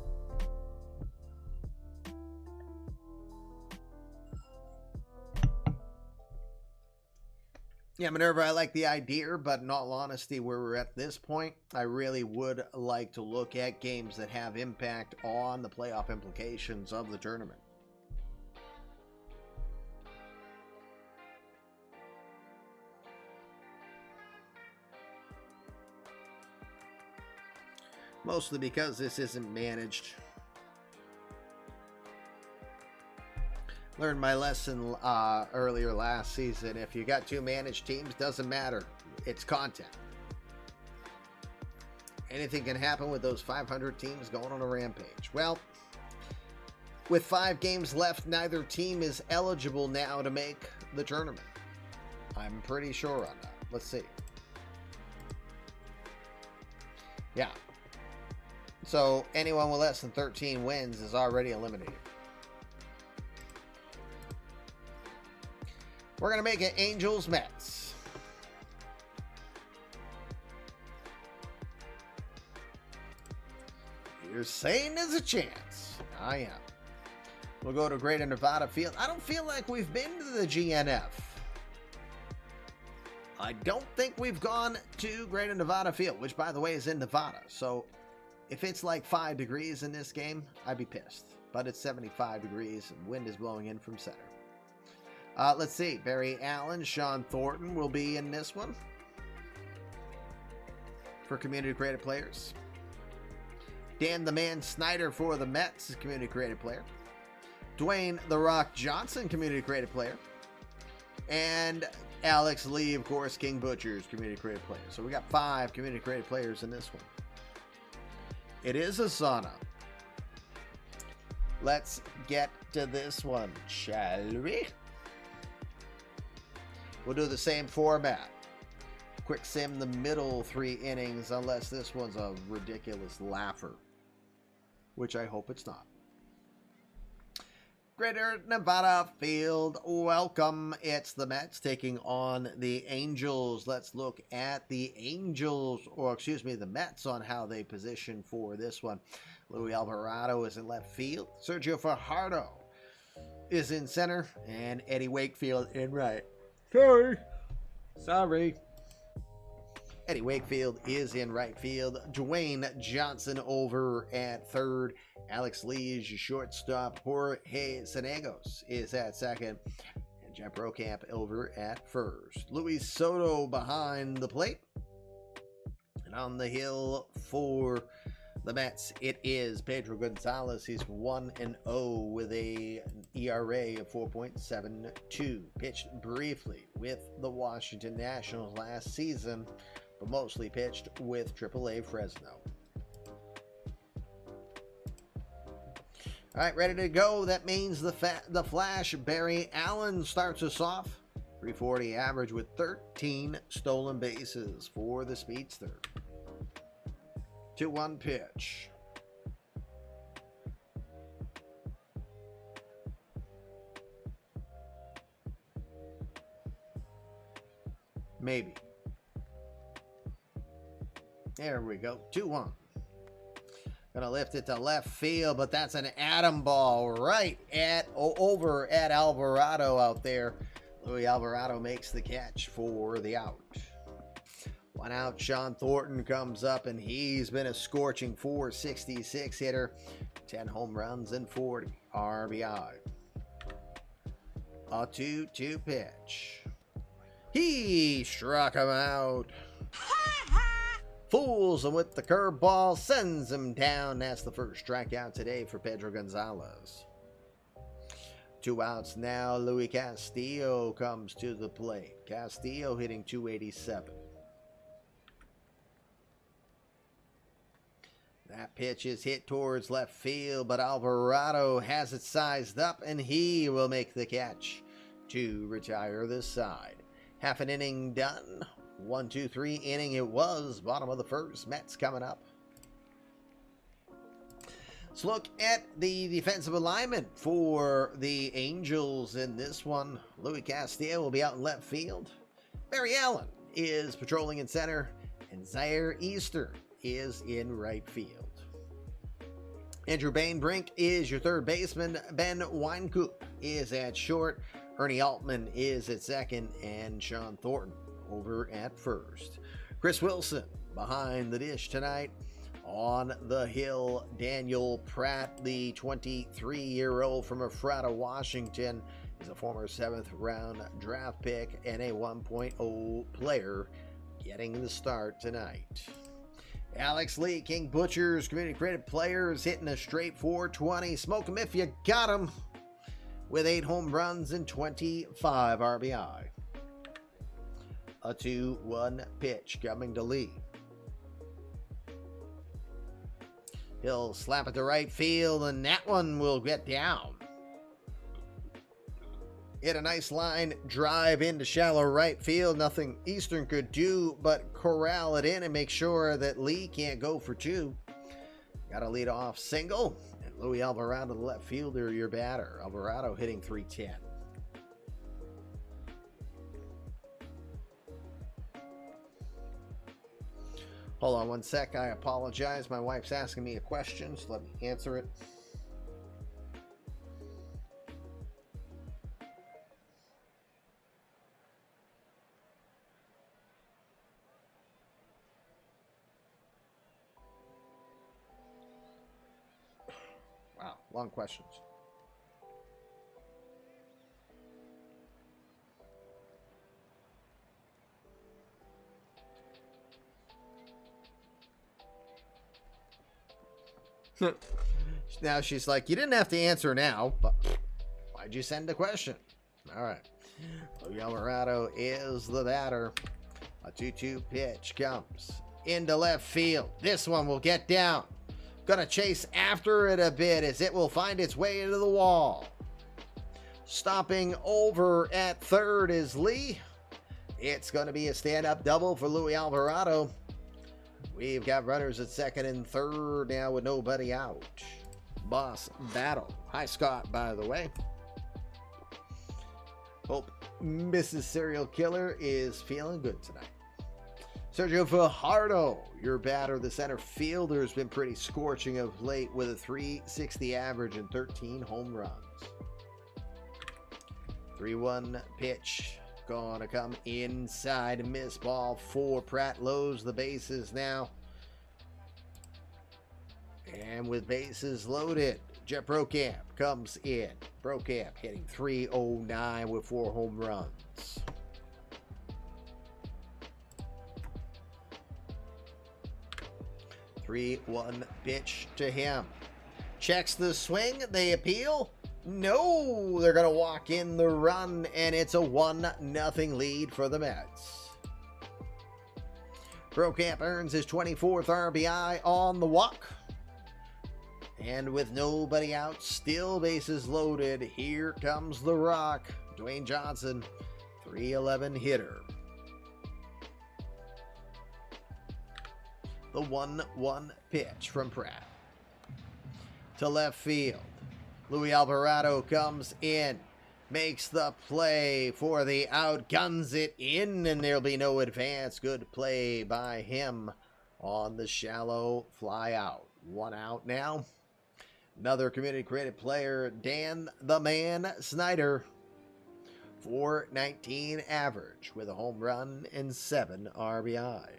Yeah, Minerva, I like the idea, but in all honesty, where we're at this point, I really would like to look at games that have impact on the playoff implications of the tournament. Mostly because this isn't managed. Learned my lesson earlier last season. If you got 2 managed teams, doesn't matter. It's content. Anything can happen with those 500 teams going on a rampage. Well, with 5 games left, neither team is eligible now to make the tournament. I'm pretty sure on that. Let's see. Yeah. So anyone with less than 13 wins is already eliminated. We're going to make it Angels Mets. You're saying there's a chance. I am. We'll go to Greater Nevada Field. I don't feel like we've been to the GNF. I don't think we've gone to Greater Nevada Field, which, by the way, is in Nevada. So if it's like 5 degrees in this game, I'd be pissed. But it's 75 degrees and wind is blowing in from center. Let's see. Barry Allen, Sean Thornton will be in this one for community created players. Dan the Man Snyder for the Mets, community created player. Dwayne The Rock Johnson, community created player. And Alex Lee, of course, King Butchers, community created player. So we got 5 community created players in this one. It is a sauna. Let's get to this one, shall we? We'll do the same format. Quick sim the middle 3 innings, unless this one's a ridiculous laugher, which I hope it's not. Greater Nevada Field, welcome. It's the Mets taking on the Angels. Let's look at the Angels, or excuse me, the Mets on how they position for this one. Luis Alvarado is in left field. Sergio Fajardo is in center, and Eddie Wakefield in right. Sorry. Eddie Wakefield is in right field. Dwayne Johnson over at third. Alex Lee is your shortstop. Jorge Sanegos is at second. And Jeff Brokamp over at first. Luis Soto behind the plate. And on the hill for the Mets, it is Pedro Gonzalez. He's 1-0 with an ERA of 4.72. Pitched briefly with the Washington Nationals last season, but mostly pitched with AAA Fresno. All right, ready to go. That means the Flash, Barry Allen, starts us off. 340 average with 13 stolen bases for the speedster. 2-1 pitch. Maybe. There we go. 2-1. Gonna lift it to left field, but that's an atom ball right at over at Alvarado out there. Luis Alvarado makes the catch for the out. 1 out. Sean Thornton comes up, and he's been a scorching .466 hitter. 10 home runs and 40 RBI. A 2-2 pitch. He struck him out. Fools him with the curveball, sends him down. That's the first strikeout today for Pedro Gonzalez. 2 outs now. Luis Castillo comes to the plate. Castillo hitting .287. That pitch is hit towards left field, but Alvarado has it sized up, and he will make the catch to retire this side. Half an inning done. 1-2-3 inning it was. Bottom of the first. Mets coming up. Let's look at the defensive alignment for the Angels in this one. Luis Castillo will be out in left field. Barry Allen is patrolling in center, and Zaire Easter is in right field. Andrew Bainbrink is your third baseman. Ben Weinkoop is at short. Ernie Altman is at second, and Sean Thornton over at first. Chris Wilson behind the dish tonight. On the hill, Daniel Pratt, the 23-year-old from Ephrata, Washington, is a former 7th round draft pick and a 1.0 player, getting the start tonight. Alex Lee, King Butchers, community created players, hitting a straight .420. Smoke him if you got him, with 8 home runs and 25 RBI. A 2-1 pitch coming to Lee. He'll slap it to right field, and that one will get down. Hit a nice line drive into shallow right field. Nothing Eastern could do but corral it in and make sure that Lee can't go for 2. Got a lead off single. And Luis Alvarado, the left fielder, your batter. Alvarado hitting .310. Hold on one sec. I apologize. My wife's asking me a question, so let me answer it. Wow, long questions. Now she's like, you didn't have to answer now, but why'd you send a question? All right. Louis Alvarado is the batter. A 2-2 pitch comes into left field. This one will get down. Gonna chase after it a bit as it will find its way into the wall. Stopping over at third is Lee. It's going to be a stand-up double for Louis Alvarado. We've got runners at second and third now with nobody out. Boss battle. Hi, Scott, by the way. Hope Mrs. Serial Killer is feeling good tonight. Sergio Fajardo, your batter, the center fielder, has been pretty scorching of late with a .360 average and 13 home runs. 3-1 pitch. Gonna come inside. Miss ball for Pratt. Lows the bases now. And with bases loaded, Jeff Brokamp comes in. Brokamp hitting .309 with 4 home runs. .3-1 pitch to him. Checks the swing. They appeal. No, they're going to walk in the run, and it's a 1-0 lead for the Mets. Brokamp earns his 24th RBI on the walk. And with nobody out, still bases loaded, here comes the Rock. Dwayne Johnson, .311 hitter. The 1-1 pitch from Pratt. To left field. Louis Alvarado comes in, makes the play for the out, guns it in, and there'll be no advance. Good play by him on the shallow fly out. 1 out now. Another community credit player, Dan the Man Snyder. .419 average with a home run and 7 RBI.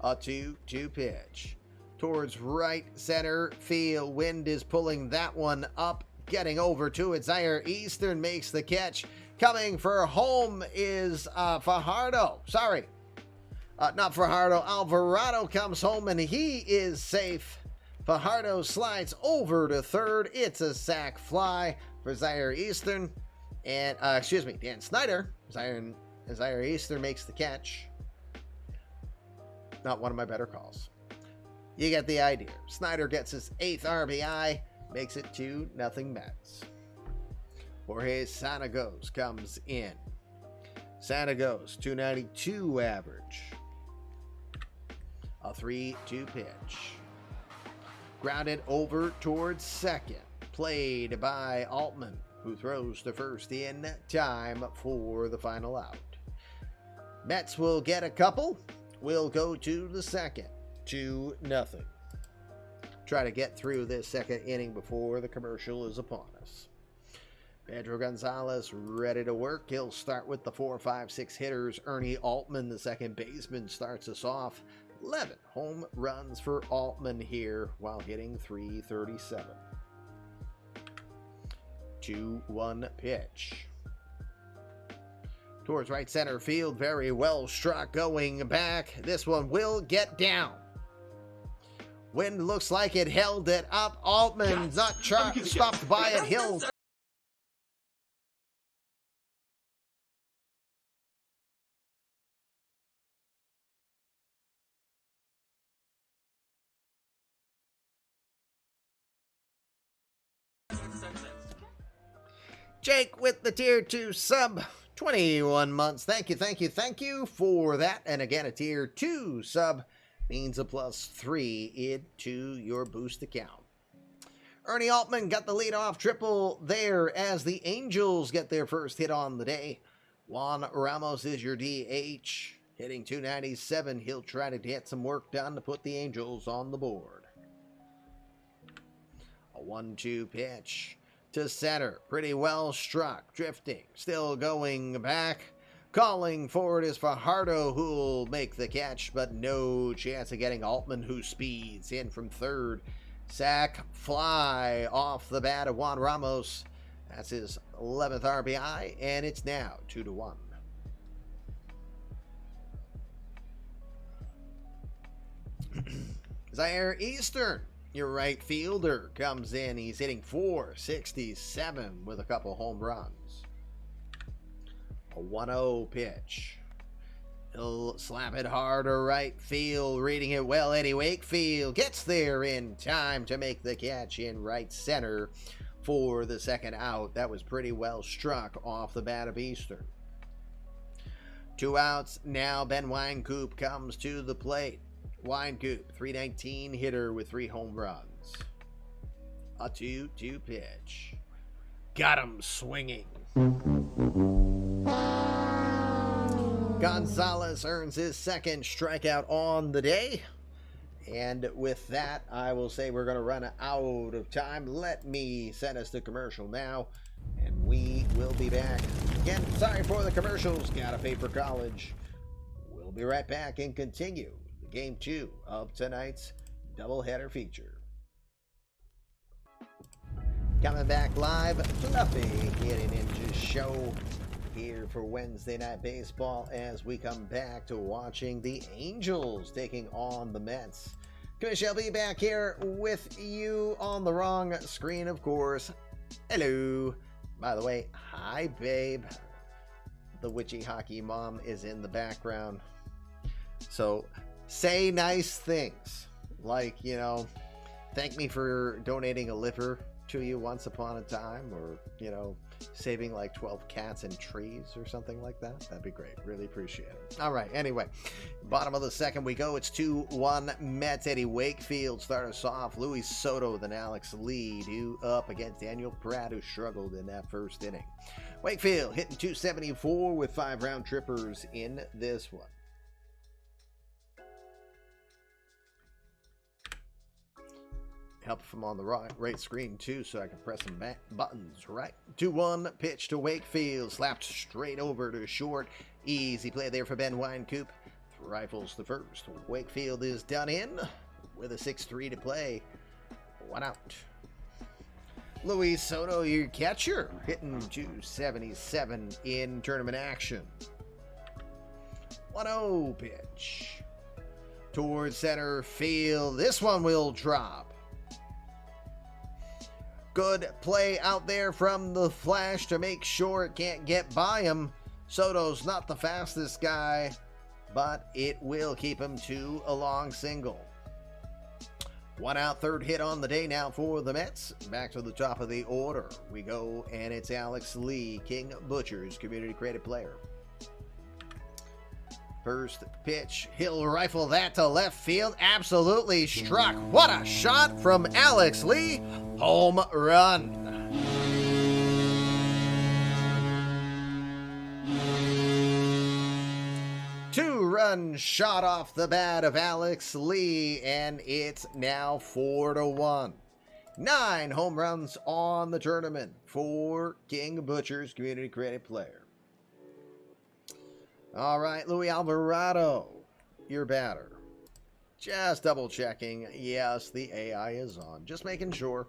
A 2-2 pitch. Towards right center field. Wind is pulling that one up. Getting over to it. Zaire Eastern makes the catch. Coming for home is Fajardo. Sorry. Not Fajardo. Alvarado comes home and he is safe. Fajardo slides over to third. It's a sac fly for Zaire Eastern. And, Dan Snyder. Zaire Eastern makes the catch. Not one of my better calls. You get the idea. Snyder gets his 8th RBI, makes it 2-0 Mets. Jorge Sanagos comes in. Sanagos, .292 average. A 3-2 pitch. Grounded over towards second. Played by Altman, who throws to first in time for the final out. Mets will get a couple. We'll go to the second. 2-0. Try to get through this second inning before the commercial is upon us. Pedro Gonzalez ready to work. He'll start with the 4, 5, 6 hitters. Ernie Altman, the second baseman, starts us off. 11 home runs for Altman here while hitting .337. 2-1 pitch. Towards right center field. Very well struck going back. This one will get down. Wind looks like it held it up. Altman's not stopped by it. He'll Jake with the tier 2 sub. 21 months. Thank you for that. And again, a tier 2 sub means a +3 into your boost account. Ernie Altman got the leadoff triple there as the Angels get their first hit on the day. Juan Ramos is your DH. hitting .297. He'll try to get some work done to put the Angels on the board. A 1-2 pitch to center. Pretty well struck. Drifting. Still going back. Calling forward is Fajardo, who'll make the catch, but no chance of getting Altman, who speeds in from third. Sack fly off the bat of Juan Ramos. That's his 11th RBI, and it's now 2-1. Zaire Eastern, your right fielder, comes in. He's hitting .467 with a couple home runs. A 1-0 pitch. He'll slap it hard to right field. Reading it well, Eddie Wakefield gets there in time to make the catch in right center for the second out. That was pretty well struck off the bat of Eastern. 2 outs now. Ben Wynkoop comes to the plate. Wynkoop, .319 hitter with 3 home runs. A 2-2 pitch. Got him swinging. Gonzalez earns his second strikeout on the day. And with that, I will say we're going to run out of time. Let me send us to commercial now, and we will be back. Again, sorry for the commercials. Gotta pay for college. We'll be right back and continue Game 2 of tonight's doubleheader feature. Coming back live, Fluffy Kitty Ninjas show here for Wednesday Night Baseball as we come back to watching the Angels taking on the Mets. Commissioner will be back here with you on the wrong screen, of course. Hello. By the way, hi, babe. The witchy hockey mom is in the background. So say nice things. Like, you know, thank me for donating a liver to you once upon a time, or, you know, saving like 12 cats and trees or something like that. That'd be great. Really appreciate it. All right. Anyway, bottom of the second we go. It's 2-1 Mets. Eddie Wakefield start us off. Luis Soto, then Alex Lee, due up against Daniel Pratt, who struggled in that first inning. Wakefield hitting .274 with 5 round trippers in this one. Help from on the right screen too, so I can press some buttons right. 2-1 pitch to Wakefield, slapped straight over to short. Easy play there for Ben Wynkoop. Rifles the first. Wakefield is done in with a 6-3 to play. 1 out. Luis Soto, your catcher, hitting .277 in tournament action. 1-0 pitch towards center field. This one will drop. Good play out there from the Flash to make sure it can't get by him. Soto's not the fastest guy, but it will keep him to a long single. 1 out, third hit on the day now for the Mets. Back to the top of the order we go, and it's Alex Lee, King Butchers, Community Credit Player. First pitch, he'll rifle that to left field. Absolutely struck. What a shot from Alex Lee. Home run. Two-run shot off the bat of Alex Lee, and it's now 4-1. 9 home runs on the tournament for King Butchers, Community Credit Player. All right, Luis Alvarado, your batter. Just double checking. Yes, the AI is on. Just making sure.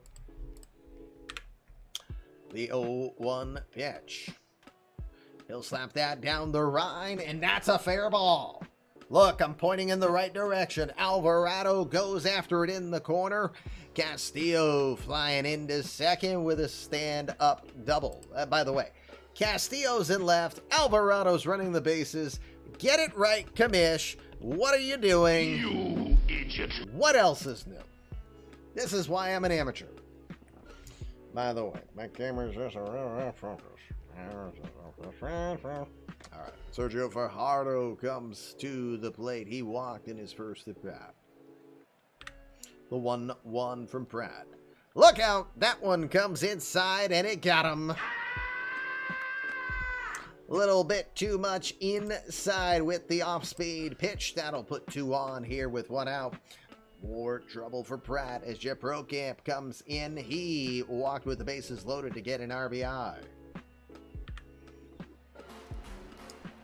The 0-1 pitch. He'll slap that down the line, and that's a fair ball. Look, I'm pointing in the right direction. Alvarado goes after it in the corner. Castillo flying into second with a stand-up double. By the way, Castillo's in left. Alvarado's running the bases. Get it right, Commish. What are you doing? You idiot. What else is new? This is why I'm an amateur. By the way, my camera's just a real focus. All right, Sergio Fajardo comes to the plate. He walked in his first at bat. The 1-1 from Pratt. Look out! That one comes inside, and it got him. Little bit too much inside with the off-speed pitch. That'll put 2 on here with 1 out. More trouble for Pratt as Jeff Procamp comes in. He walked with the bases loaded to get an RBI.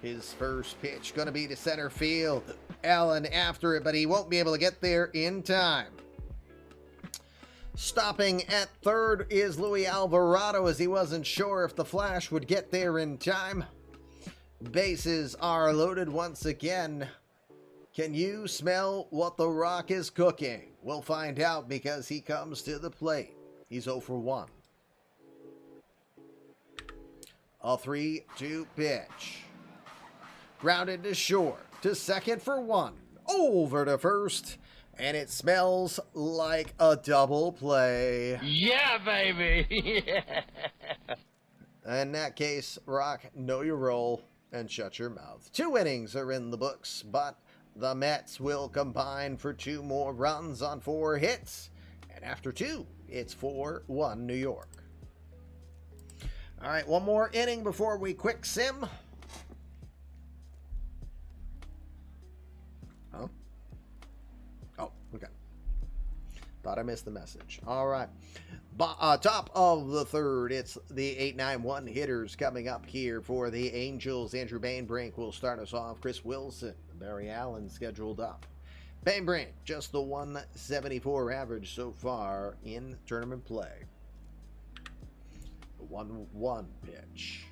His first pitch going to be to center field. Allen after it, but he won't be able to get there in time. Stopping at third is Luis Alvarado as he wasn't sure if the Flash would get there in time. Bases are loaded once again. Can you smell what the Rock is cooking? We'll find out because he comes to the plate. He's 0 for 1. A 3-2 pitch. Grounded to short, to second for 1. Over to first, and it smells like a double play. Yeah, baby. In that case, Rock, know your role and shut your mouth. 2 innings are in the books, but the Mets will combine for 2 more runs on 4 hits. And after 2, it's 4-1 New York. All right, 1 more inning before we quick sim. Oh. Oh, okay. Thought I missed the message. All right. Top of the third, it's the 8-9-1 hitters coming up here for the Angels. Andrew Bainbrink will start us off. Chris Wilson, Barry Allen scheduled up. Bainbrink, just the 174 average so far in tournament play. 1-1 pitch.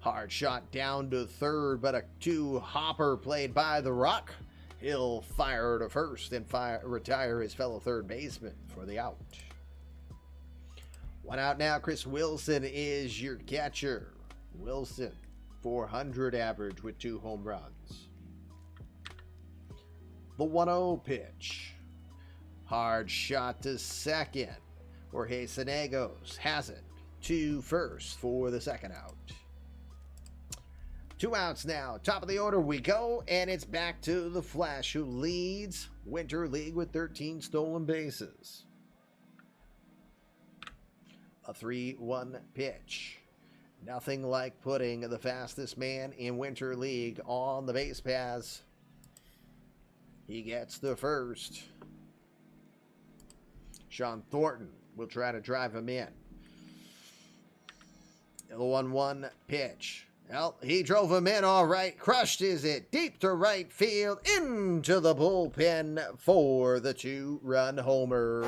Hard shot down to third, but a 2-hopper played by the Rock. He'll fire to first and retire his fellow third baseman for the out. 1 out now. Chris Wilson is your catcher. Wilson, 400 average with 2 home runs. The 1-0 pitch. Hard shot to second. Jorge Sanegos has it to first for the second out. 2 outs now. Top of the order we go, and it's back to the Flash, who leads Winter League with 13 stolen bases. A 3-1 pitch. Nothing like putting the fastest man in Winter League on the base paths. He gets the first. Sean Thornton will try to drive him in. The 1-1 pitch. Well, he drove him in all right. Crushed is it deep to right field, into the bullpen for the 2-run homer.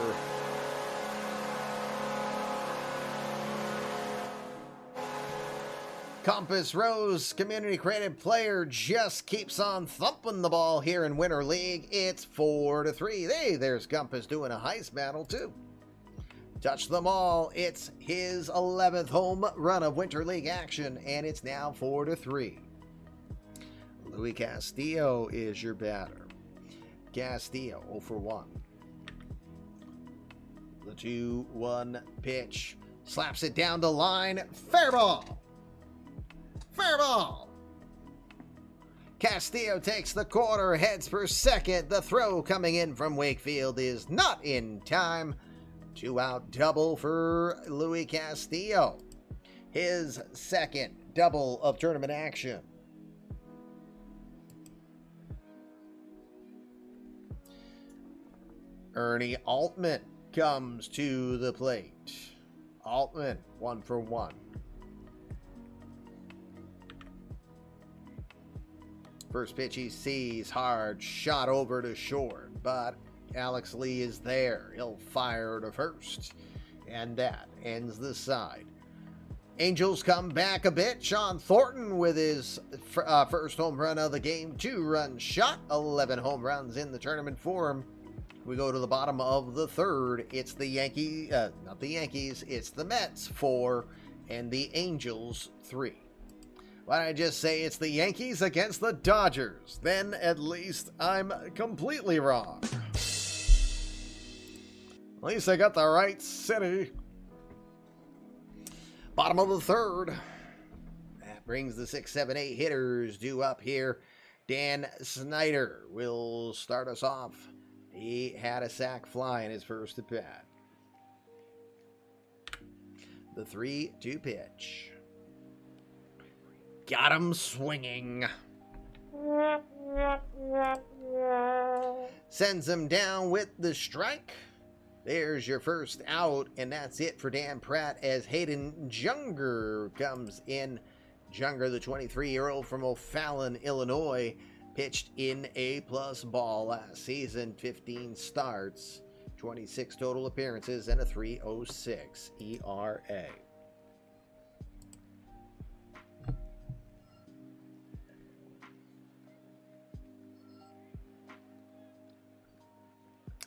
Compass Rose, community credit player, just keeps on thumping the ball here in Winter League. It's 4-3. Hey, there's Compass doing a heist battle too. Touch them all. It's his 11th home run of Winter League action, and it's now 4-3. Luis Castillo is your batter. Castillo 0 for 1. The 2-1 pitch. Slaps it down the line. Fair ball. Fair ball. Castillo takes the corner, heads for second. The throw coming in from Wakefield is not in time. 2-out double for Luis Castillo. His second double of tournament action. Ernie Altman comes to the plate. Altman 1 for 1. First pitch he sees, hard shot over to short, but Alex Lee is there. He'll fire to first, and that ends the side. Angels come back a bit. Sean Thornton with his first home run of the game. 2-run shot. 11 home runs in the tournament for him. We go to the bottom of the third. It's the not the Yankees. It's the Mets 4 and the Angels 3. Why don't I just say it's the Yankees against the Dodgers? Then at least I'm completely wrong. At least I got the right city. Bottom of the third. That brings the 6, 7, 8 hitters due up here. Dan Snyder will start us off. He had a sac fly in his first at bat. The 3-2 pitch. Got him swinging. Sends him down with the strike. There's your first out, and that's it for Dan Pratt as Hayden Junger comes in. Junger, the 23-year-old from O'Fallon, Illinois, pitched in A-plus ball last season, 15 starts, 26 total appearances, and a 3.06 ERA.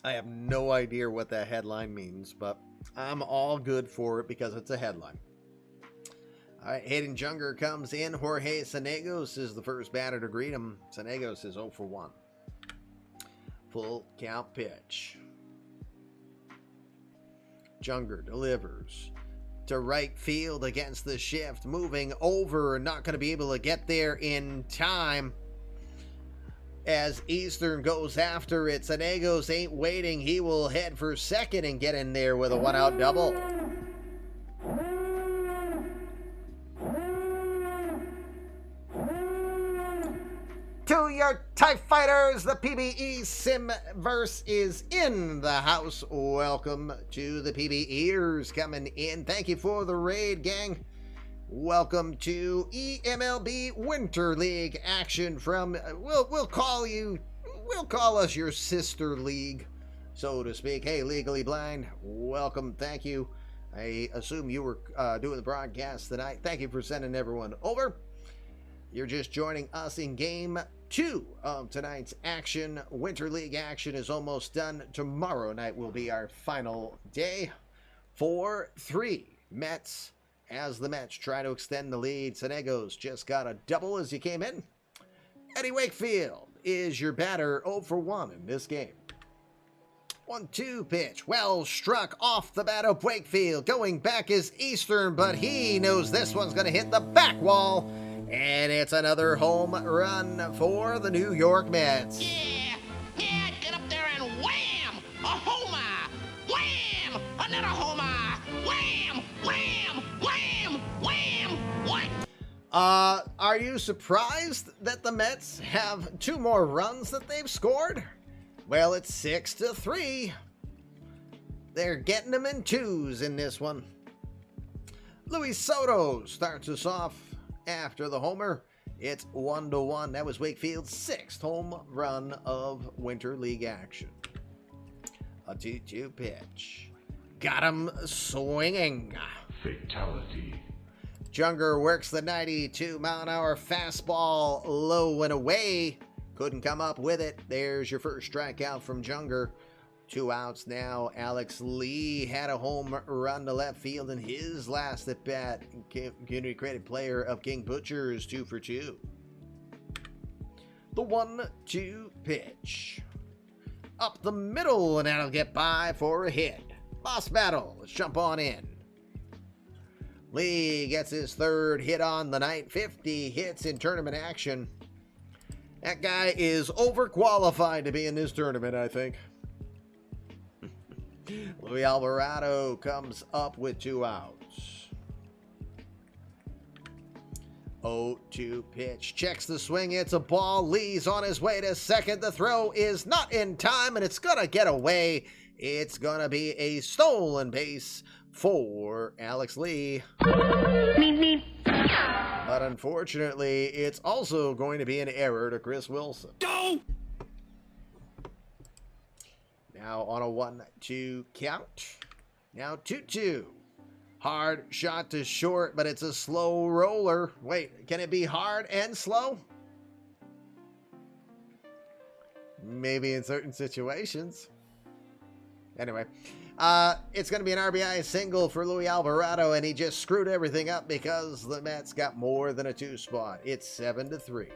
I have no idea what that headline means, but I'm all good for it because it's a headline. All right, Hayden Junger comes in. Jorge Sanegos is the first batter to greet him. Sanegos is 0 for 1. Full count pitch. Junger delivers to right field against the shift. Moving over, not going to be able to get there in time. As Eastern goes after it, Sanegos ain't waiting. He will head for second and get in there with a one-out double. To your TIE Fighters, the PBE Simverse is in the house. Welcome to the PBEers coming in. Thank you for the raid, gang. Welcome to eMLB Winter League action from, we'll call us your sister league, so to speak. Hey, Legally Blind, welcome, thank you. I assume you were doing the broadcast tonight. Thank you for sending everyone over. You're just joining us in game 2 of tonight's action. Winter League action is almost done. Tomorrow night will be our final day. 4-3 Mets. As the Mets try to extend the lead, Sanegos just got a double as he came in. Eddie Wakefield is your batter, 0 for 1 in this game. 1-2 pitch, well struck off the bat of Wakefield. Going back is Eastern, but he knows this one's going to hit the back wall. And it's another home run for the New York Mets. Yeah, get up there and wham! A homer! Wham! Another homer! Wham! Wham! Wham! Wham! What? Are you surprised that the Mets have 2 more runs that they've scored? Well, it's 6-3. They're getting them in 2s in this one. Luis Soto starts us off after the homer. It's 1-1. That was Wakefield's 6th home run of Winter League action. A 2-2 pitch. Got him swinging. Fatality. Junger works the 92-mile-an-hour fastball low and away. Couldn't come up with it. There's your first strikeout from Junger. 2 outs now. Alex Lee had a home run to left field in his last at-bat. Community Credit Player of King Butchers, 2 for 2. The 1-2 pitch. Up the middle, and that'll get by for a hit. Lost battle. Let's jump on in. Lee gets his 3rd hit on the night. 50 hits in tournament action. That guy is overqualified to be in this tournament, I think. Luis Alvarado comes up with 2 outs. 0-2 pitch. Checks the swing. It's a ball. Lee's on his way to second. The throw is not in time, and it's going to get away. It's going to be a stolen base for Alex Lee. But unfortunately, it's also going to be an error to Chris Wilson. Go! Now on a 1-2 count. Now 2-2. Hard shot to short, but it's a slow roller. Wait, can it be hard and slow? Maybe in certain situations. Anyway, it's going to be an RBI single for Luis Alvarado, and he just screwed everything up because the Mets got more than a 2 spot. It's 7-3.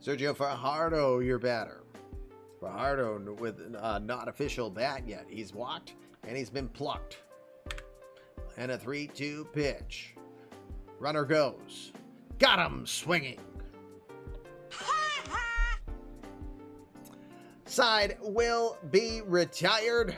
Sergio Fajardo, your batter. Fajardo with not official bat yet. He's walked and he's been plucked. And a 3-2 pitch. Runner goes. Got him swinging. Side will be retired.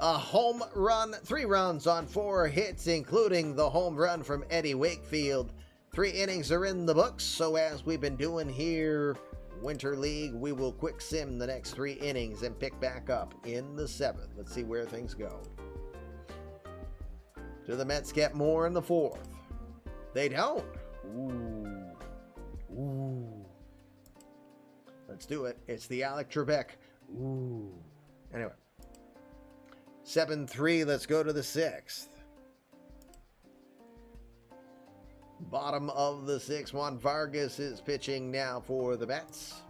A home run, 3 runs on 4 hits, including the home run from Eddie Wakefield. 3 innings are in the books, so as we've been doing here, Winter League, we will quick sim the next 3 innings and pick back up in the 7th. Let's see where things go. Do the Mets get more in the 4th? They don't. Ooh. Let's do it. It's the Alec Trebek. Ooh. Anyway. 7-3. Let's go to the 6th. Bottom of the 6th. Juan Vargas is pitching now for the Mets.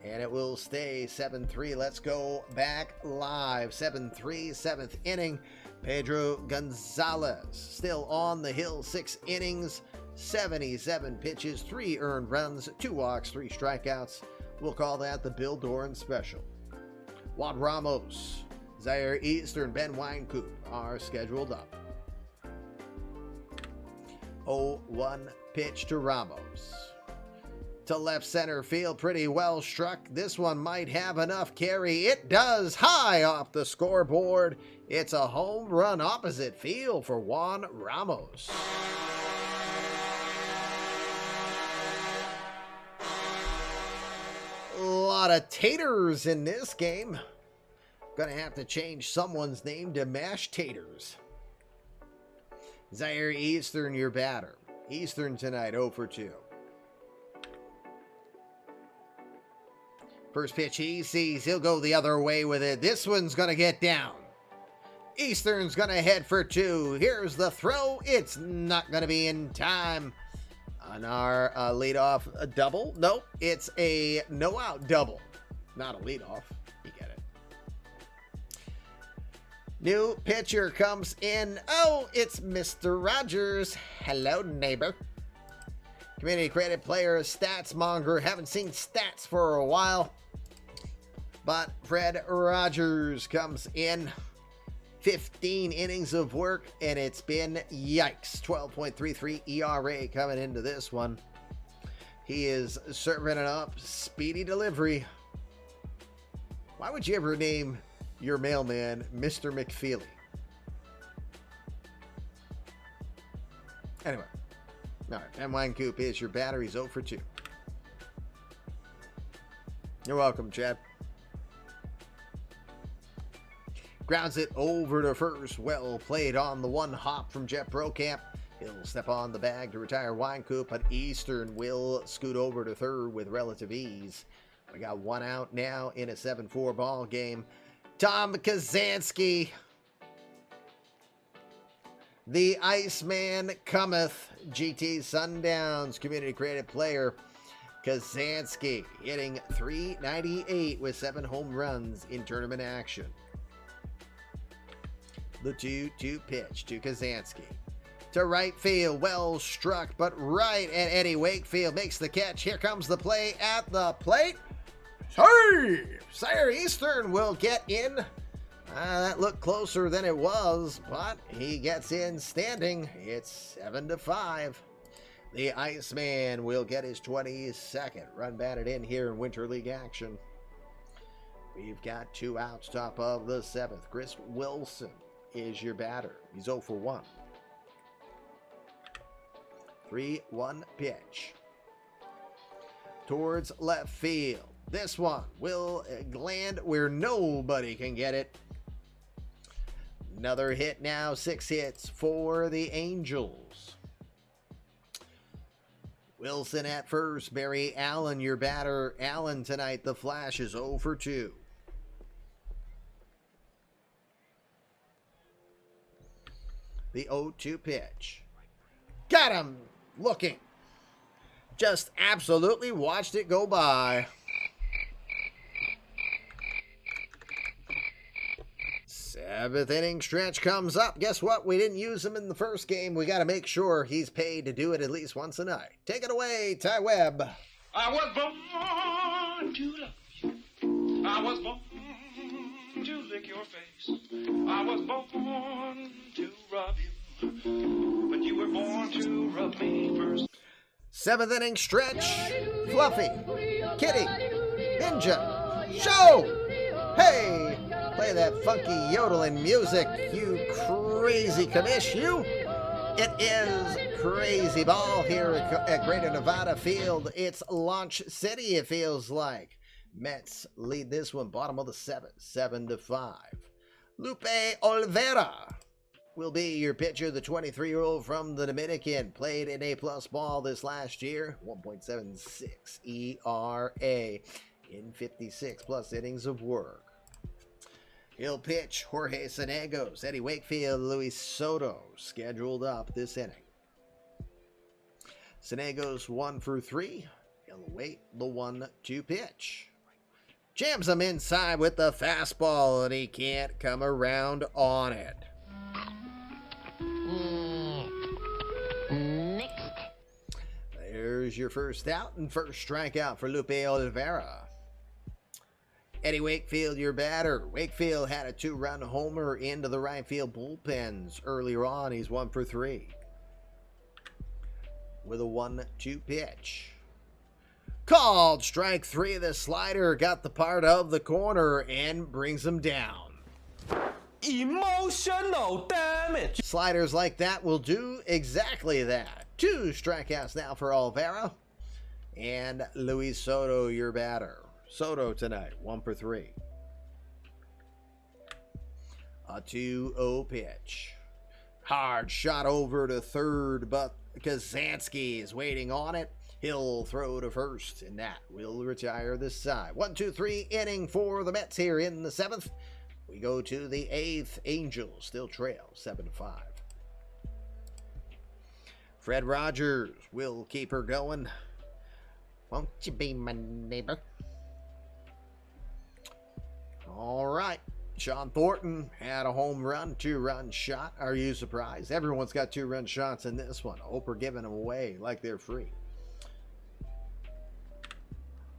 And it will stay 7-3. Let's go back live. 7-3, 7th inning. Pedro Gonzalez still on the hill. 6 innings, 77 pitches, 3 earned runs, 2 walks, 3 strikeouts. We'll call that the Bill Doran special. Juan Ramos, Zaire Eastern, Ben Wynkoop are scheduled up. 0-1 pitch to Ramos. To left center field, pretty well struck. This one might have enough carry. It does, high off the scoreboard. It's a home run opposite field for Juan Ramos. A lot of taters in this game. Gonna have to change someone's name to Mashed Taters. Zaire Eastern, your batter. Eastern tonight, 0 for 2. First pitch he sees, he'll go the other way with it. This one's gonna get down. Eastern's gonna head for 2. Here's the throw. It's not gonna be in time. On our leadoff double. Nope, it's a no-out double. Not a leadoff. You get it. New pitcher comes in. Oh, it's Mr. Rogers. Hello, neighbor. Community credit player, stats monger. Haven't seen stats for a while. But Fred Rogers comes in. 15 innings of work, and it's been yikes. 12.33 ERA coming into this one. He is serving it up. Speedy delivery. Why would you ever name your mailman Mr. McFeely? Anyway. All right, Ben Wynkoop is your batter. He's 0 for 2. You're welcome, Chad. Grounds it over to first. Well played on the one hop from Jeff Brokamp. He'll step on the bag to retire Wynkoop, but Eastern will scoot over to third with relative ease. We got 1 out now in a 7-4 ball game. Tom Kazansky. The Iceman cometh. GT Sundowns community credit player. Kazansky hitting .398 with 7 home runs in tournament action. The 2-2 pitch to Kazansky. To right field, well struck, but right, and Eddie Wakefield makes the catch. Here comes the play at the plate. Save! Zaire Eastern will get in. That looked closer than it was, but he gets in standing. It's 7-5. The Iceman will get his 22nd run batted in here in Winter League action. We've got 2 outs, top of the 7th. Chris Wilson is your batter. He's 0 for 1. 3-1 pitch. Towards left field. This one will land where nobody can get it. Another hit now. 6 hits for the Angels. Wilson at first. Barry Allen, your batter. Allen tonight, the Flash, is 0 for 2. The 0-2 pitch. Got him looking. Just absolutely watched it go by. 7th inning stretch comes up. Guess what? We didn't use him in the first game. We got to make sure he's paid to do it at least once a night. Take it away, Ty Webb. I was born to love you. I was born to lick your face. I was born to rub you. But you were born to rub me first. 7th inning stretch. Fluffy, Kitty, Ninja, Show. Hey, Play that funky yodeling music, you crazy commish, you. It is crazy ball here at Greater Nevada Field. It's Launch City, it feels like. Mets lead this one, bottom of the 7-5. Lupe Olvera will be your pitcher, the 23-year-old from the Dominican. Played in A-plus ball this last year, 1.76 ERA in 56-plus innings of work. He'll pitch Jorge Sanegos, Eddie Wakefield, Luis Soto, scheduled up this inning. Sanegos 1 for 3. He'll await the 1-2 pitch. Jams him inside with the fastball, and he can't come around on it. Next. There's your first out and first strikeout for Lupe Olvera. Eddie Wakefield, your batter. Wakefield had a 2-run homer into the right field bullpens earlier on. He's 1 for 3. With a 1-2 pitch. Called strike 3. The slider got the part of the corner and brings him down. Emotional damage. Sliders like that will do exactly that. 2 strikeouts now for Olvera. And Luis Soto, your batter. Soto tonight, 1 for 3. A 2-0 pitch. Hard shot over to third, but Kazansky is waiting on it. He'll throw to first, and that will retire this side. 1-2-3 inning for the Mets here in the 7th. We go to the 8th. Angels still trail 7-5. Fred Rogers will keep her going. Won't you be my neighbor? All right. Sean Thornton had a home run, 2-run shot. Are you surprised? Everyone's got 2-run shots in this one. Oprah giving them away like they're free.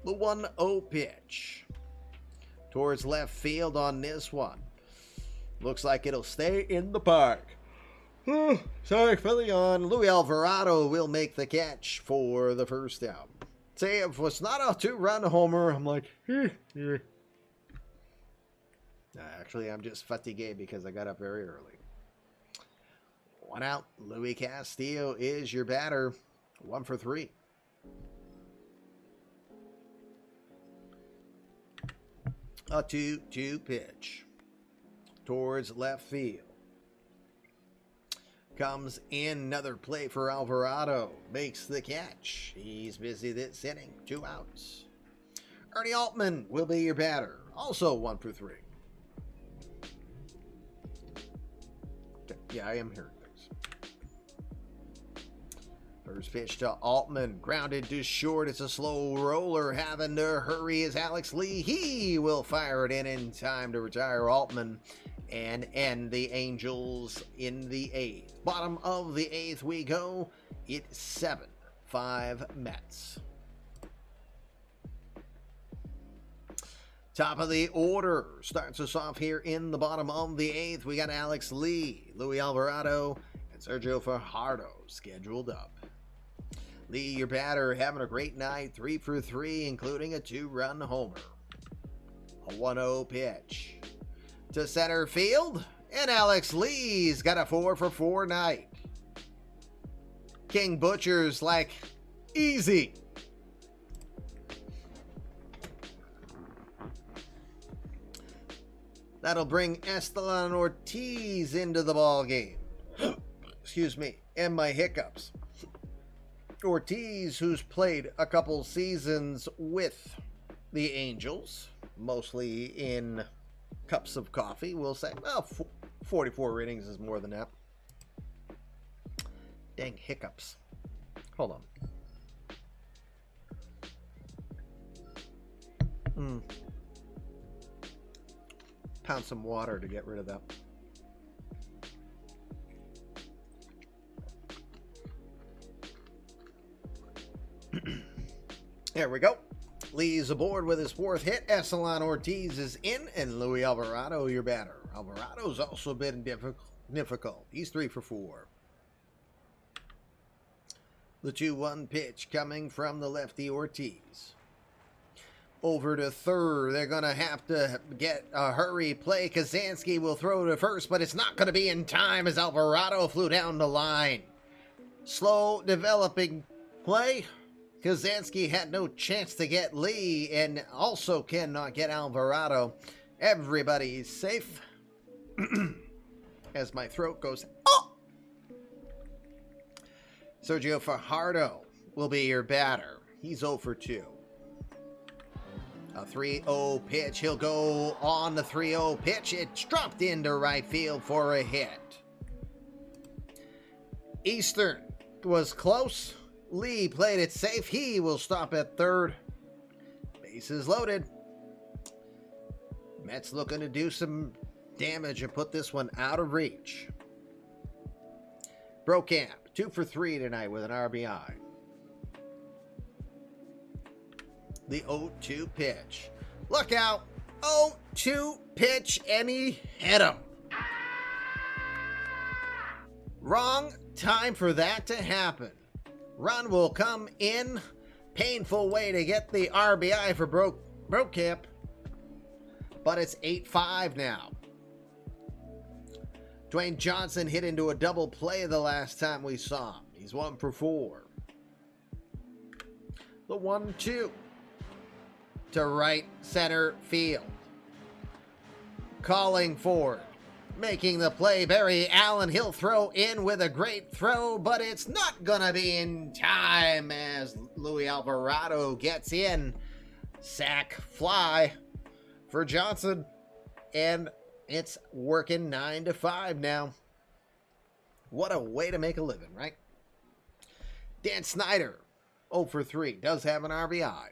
The 1-0 pitch. Towards left field on this one. Looks like it'll stay in the park. Sorry for the yawn. Luis Alvarado will make the catch for the first out. Say, if it's not a 2-run homer, I'm like, Actually, I'm just fatigued because I got up very early. 1 out. Louis Castillo is your batter. 1 for 3. A 2-2 pitch. Towards left field. Comes in, another play for Alvarado. Makes the catch. He's busy this inning. 2 outs. Ernie Altman will be your batter. Also 1 for 3. Yeah, I am hearing things. First pitch to Altman. Grounded to short. It's a slow roller. Having to hurry is Alex Lee. He will fire it in time to retire Altman and end the Angels in the 8th. Bottom of the 8th we go. It's 7-5 Mets. Top of the order starts us off here in the bottom of the 8th. We got Alex Lee, Luis Alvarado, and Sergio Fajardo scheduled up. Lee, your batter, having a great night, 3 for 3, including a 2-run homer. A 1-0 pitch to center field, and Alex Lee's got a 4 for 4 night. King Butcher's like, easy. That'll bring Esteban Ortiz into the ball game. Excuse me, and my hiccups. Ortiz, who's played a couple seasons with the Angels, mostly in cups of coffee, we'll say. Well, 44 innings is more than that. Dang hiccups. Hold on. Pound some water to get rid of that. There we go. Lee's aboard with his 4th hit. Esteban Ortiz is in, and Luis Alvarado, your batter. Alvarado's also been difficult. He's 3 for 4. The 2-1 pitch coming from the lefty Ortiz. Over to third. They're going to have to get a hurry play. Kazansky will throw to first, but it's not going to be in time as Alvarado flew down the line. Slow developing play. Kazansky had no chance to get Lee and also cannot get Alvarado. Everybody's safe. As my throat goes, oh! Sergio Fajardo will be your batter. He's 0 for 2. A 3-0 pitch. He'll go on the 3-0 pitch. It's dropped into right field for a hit. Eastern was close. Lee played it safe. He will stop at third. Bases loaded. Mets looking to do some damage and put this one out of reach. Brokamp, 2 for 3 tonight with an RBI. The 0-2 pitch. Look out. 0-2 pitch, and he hit him. Wrong time for that to happen. Run will come in. Painful way to get the RBI for Brokamp. But it's 8-5 now. Dwayne Johnson hit into a double play the last time we saw him. He's 1 for 4. The 1-2 to right center field. Calling for, making the play, Barry Allen. He'll throw in with a great throw, but it's not gonna be in time as Luis Alvarado gets in. Sack fly for Johnson, and it's working 9-5 now. What a way to make a living, right? Dan Snyder, 0 for 3, does have an RBI.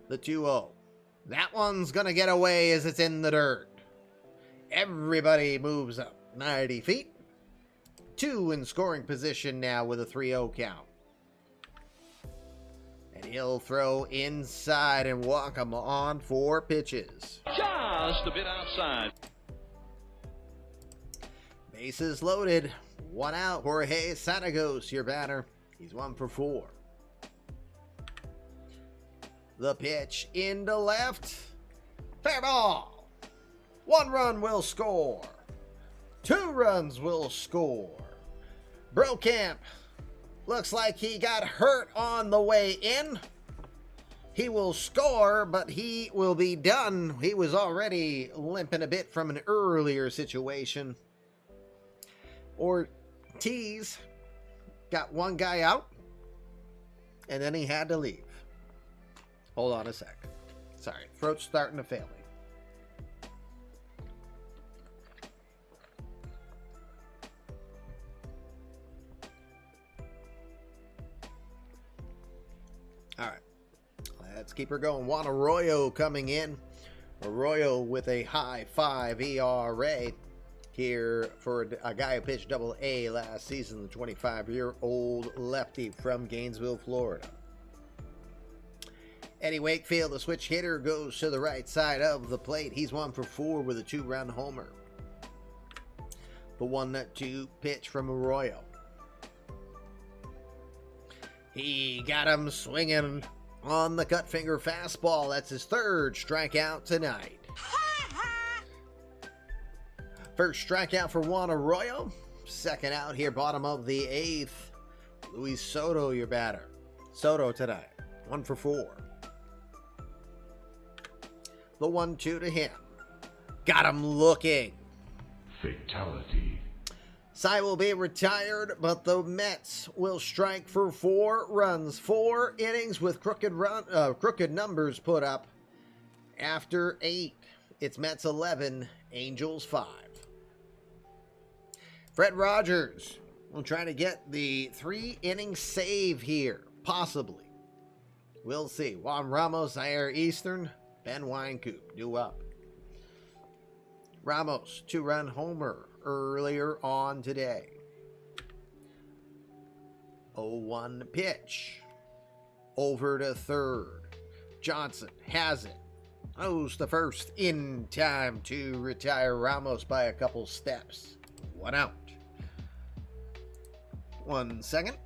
The 2-0. That one's going to get away as it's in the dirt. Everybody moves up 90 feet. 2 in scoring position now with a 3-0 count. And he'll throw inside and walk him on 4 pitches. Just a bit outside. Bases loaded. 1 out. Jorge Sanagos, your batter. He's 1 for 4. The pitch into left. Fair ball. 1 run will score. 2 runs will score. Brokamp looks like he got hurt on the way in. He will score, but he will be done. He was already limping a bit from an earlier situation. Ortiz got 1 guy out, and then he had to leave. Hold on a sec. Sorry, throat's starting to fail me. All right, let's keep her going. Juan Arroyo coming in. Arroyo with a high 5 ERA here for a guy who pitched Double-A last season, the 25-year-old lefty from Gainesville, Florida. Eddie Wakefield, the switch hitter, goes to the right side of the plate. He's 1 for 4 with a 2-run homer. The 1-2 pitch from Arroyo. He got him swinging on the cut finger fastball. That's his 3rd strikeout tonight. First strikeout for Juan Arroyo. 2nd out here, bottom of the 8th. Luis Soto, your batter. Soto tonight, 1 for 4. The 1-2 to him. Got him looking. Fatality. Cy will be retired, but the Mets will strike for 4 runs. 4 innings with crooked numbers put up. After 8, it's Mets 11, Angels 5. Fred Rogers will try to get the 3-inning save here, possibly. We'll see. Juan Ramos, Zaire Eastern, Ben Wynkoop due up. Ramos, 2-run homer earlier on today. 0-1 pitch. Over to third. Johnson has it. Throws to first in time to retire Ramos by a couple steps. 1 out. 1 second.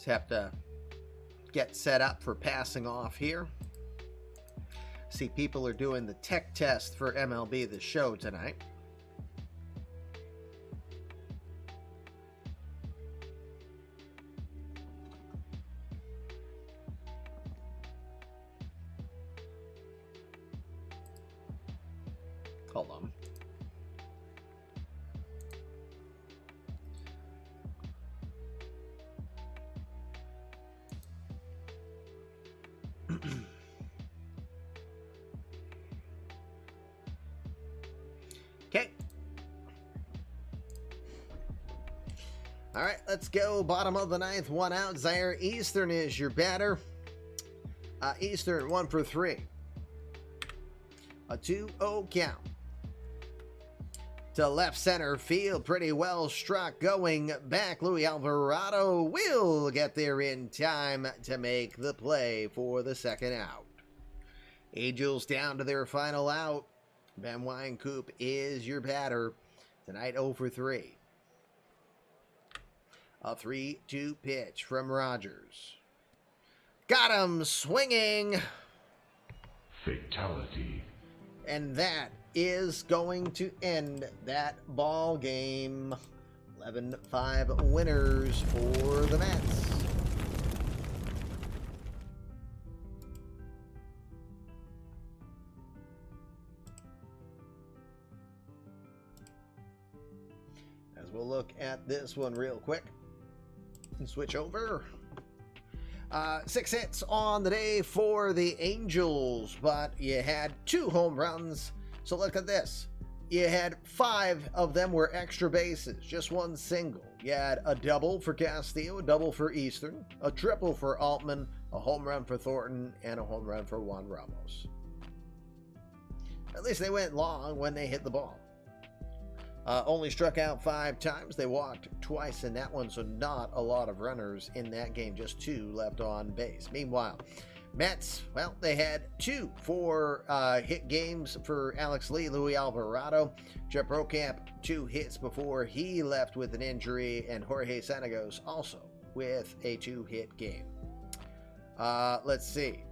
Just have to get set up for passing off here. See, people are doing the tech test for MLB The Show tonight. Hold on. Okay. All right, let's go. Bottom of the ninth, one out. Zaire Eastern is your batter. Eastern, 1 for 3. A 2-0 count. To left center field, pretty well struck. Going back, Luis Alvarado will get there in time to make the play for the second out. Angels down to their final out. Ben Wynkoop is your batter. Tonight 0 for 3. A 3-2 pitch from Rogers. Got him swinging. Fatality. And that is going to end that ball game. 11-5 winners for the Mets. As we'll look at this one real quick and switch over. 6 hits on the day for the Angels, but you had 2 home runs. So look at this. You had 5 of them were extra bases, just 1 single. You had a double for Castillo, a double for Eastern, a triple for Altman, a home run for Thornton, and a home run for Juan Ramos. At least they went long when they hit the ball. Only struck out 5 times. They walked twice in that one, so not a lot of runners in that game, just 2 left on base. Meanwhile, Mets, well, they had 2 4-hit games for Alex Lee, Luis Alvarado. Jeff Brokamp, 2 hits before he left with an injury, and Jorge Sanagos also with a 2-hit game. Let's see.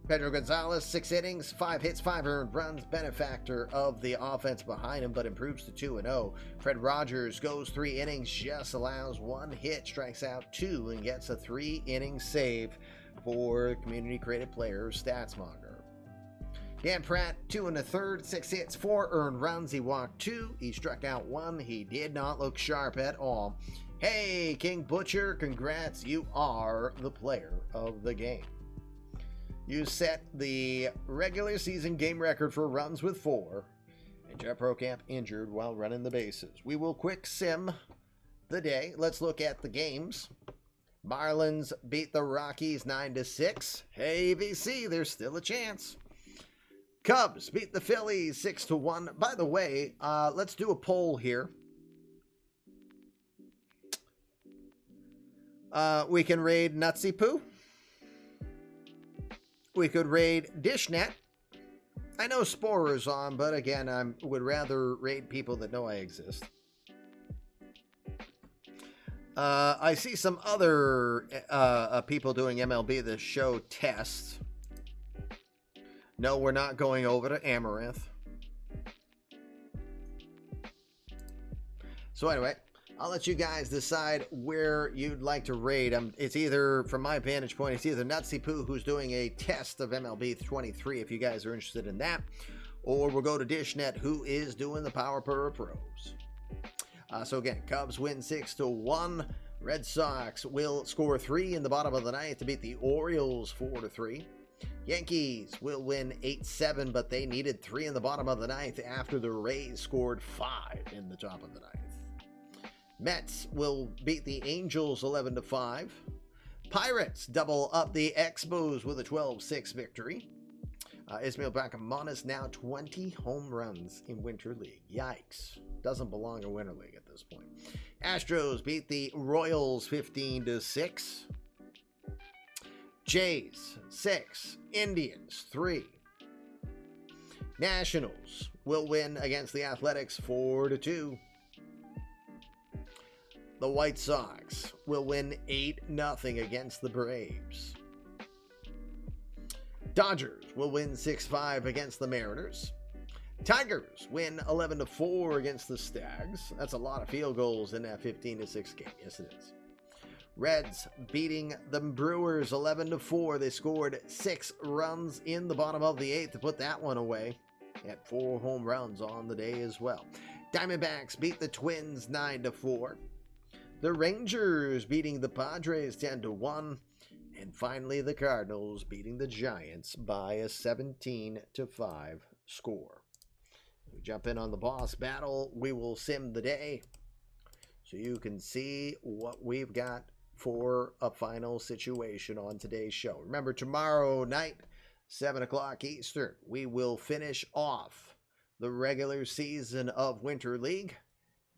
Pedro Gonzalez, 6 innings, 5 hits, 5 earned runs, benefactor of the offense behind him, but improves to 2-0. Fred Rogers goes 3 innings, just allows 1 hit, strikes out 2, and gets a 3-inning save for community credit player Statsmonger. Dan Pratt, 2 1/3, 6 hits, 4 earned runs. He walked 2, he struck out 1. He did not look sharp at all. Hey, King Butcher, congrats, you are the player of the game. You set the regular season game record for runs with 4, and Jeff Brokamp injured while running the bases. We will quick sim the day. Let's look at the games. Marlins beat the Rockies 9-6. Hey, VC, there's still a chance. Cubs beat the Phillies 6-1. By the way, let's do a poll here. We can raid Nutsy Poo. We could raid Dishnet. I know Spore is on, but again, I would rather raid people that know I exist. I see some other people doing MLB The Show tests. No, we're not going over to Amaranth. So anyway, I'll let you guys decide where you'd like to raid. It's either, from my vantage point, it's either Nutsy Poo, who's doing a test of MLB 23, if you guys are interested in that, or we'll go to Dishnet, who is doing the Power Per Pros. So again, Cubs win 6-1. Red Sox will score 3 in the bottom of the ninth to beat the Orioles 4-3. Yankees will win 8-7, but they needed 3 in the bottom of the ninth after the Rays scored 5 in the top of the ninth. Mets will beat the Angels 11-5. Pirates double up the Expos with a 12-6 victory. Ismael Bracamonis now 20 home runs in Winter League. Yikes. Doesn't belong in Winter League at this point. Astros beat the Royals 15-6. Jays 6. Indians 3. Nationals will win against the Athletics 4-2. The White Sox will win 8-0 against the Braves. Dodgers will win 6-5 against the Mariners. Tigers win 11-4 against the Stags. That's a lot of field goals in that 15-6 game. Yes, it is. Reds beating the Brewers 11-4. They scored 6 runs in the bottom of the 8th to put that one away. Had 4 home runs on the day as well. Diamondbacks beat the Twins 9-4. The Rangers beating the Padres 10-1. And finally, the Cardinals beating the Giants by a 17-5 score. We jump in on the boss battle. We will sim the day so you can see what we've got for a final situation on today's show. Remember, tomorrow night, 7 o'clock Eastern, we will finish off the regular season of Winter League.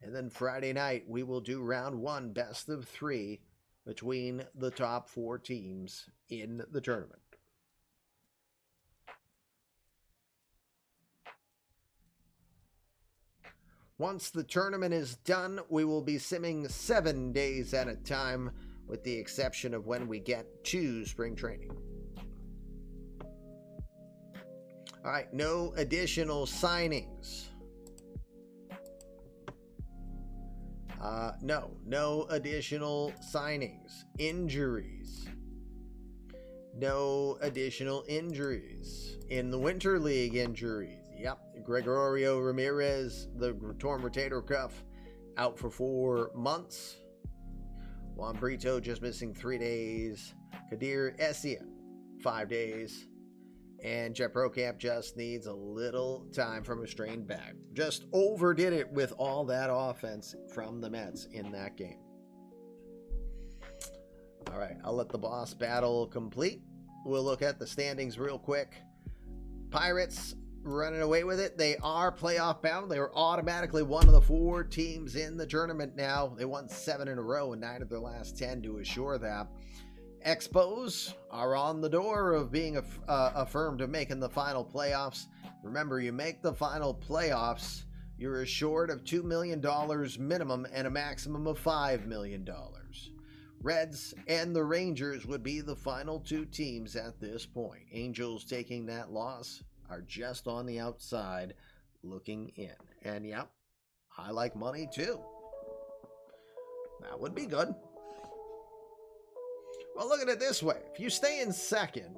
And then Friday night, we will do round 1, best of 3, between the top 4 teams in the tournament. Once the tournament is done, we will be simming 7 days at a time, with the exception of when we get to spring training. All right, no additional signings. No additional signings. Injuries. No additional injuries. In the Winter League, injuries. Yep. Gregorio Ramirez, the torn rotator cuff, out for 4 months. Juan Brito just missing 3 days. Kadir Essien, 5 days. And Jeff Procamp just needs a little time from a strained back. Just overdid it with all that offense from the Mets in that game. All right, I'll let the boss battle complete. We'll look at the standings real quick. Pirates running away with it. They are playoff bound. They are automatically one of the 4 teams in the tournament now. They won 7 in a row and 9 of their last 10 to assure that. Expos are on the door of being affirmed of making the final playoffs. Remember, you make the final playoffs, you're assured of $2 million minimum and a maximum of $5 million. Reds and the Rangers would be the final 2 teams at this point. Angels taking that loss are just on the outside looking in. And yep, I like money too. That would be good. Well, look at it this way. If you stay in second,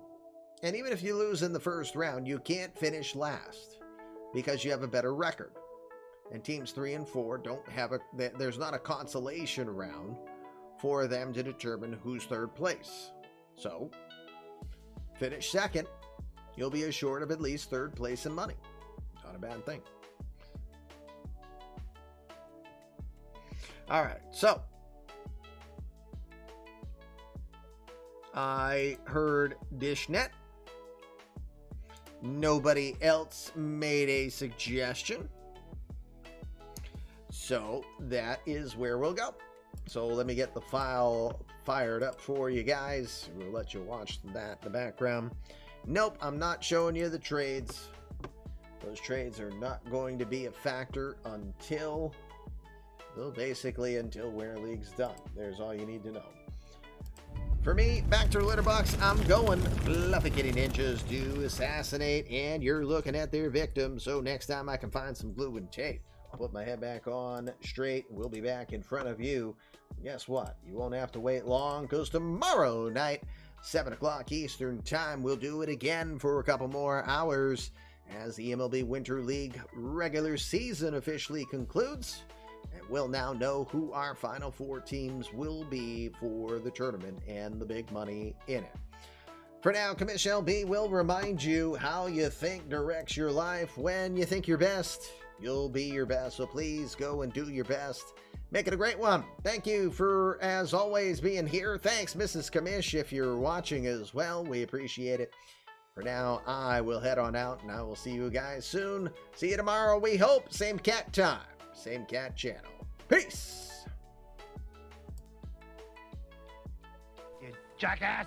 and even if you lose in the first round, you can't finish last because you have a better record. And teams 3 and 4 don't have there's not a consolation round for them to determine who's third place. So, finish second, you'll be assured of at least third place in money. Not a bad thing. All right, so I heard DishNet. Nobody else made a suggestion. So that is where we'll go. So let me get the file fired up for you guys. We'll let you watch that in the background. Nope, I'm not showing you the trades. Those trades are not going to be a factor until, well, basically until Winter League's done. There's all you need to know. For me, back to Litterbox, I'm going. Fluffy Kitty Ninjas do assassinate, and you're looking at their victim. So next time I can find some glue and tape, I'll put my head back on straight, and we'll be back in front of you. Guess what? You won't have to wait long, because tomorrow night, 7 o'clock Eastern Time, we'll do it again for a couple more hours as the eMLB Winter League regular season officially concludes. And we'll now know who our final 4 teams will be for the tournament and the big money in it. For now, Commish LB will remind you how you think directs your life. When you think your best, you'll be your best. So please go and do your best. Make it a great one. Thank you for, as always, being here. Thanks, Mrs. Commish, if you're watching as well. We appreciate it. For now, I will head on out, and I will see you guys soon. See you tomorrow, we hope. Same cat time. Same cat channel. Peace! You jackass!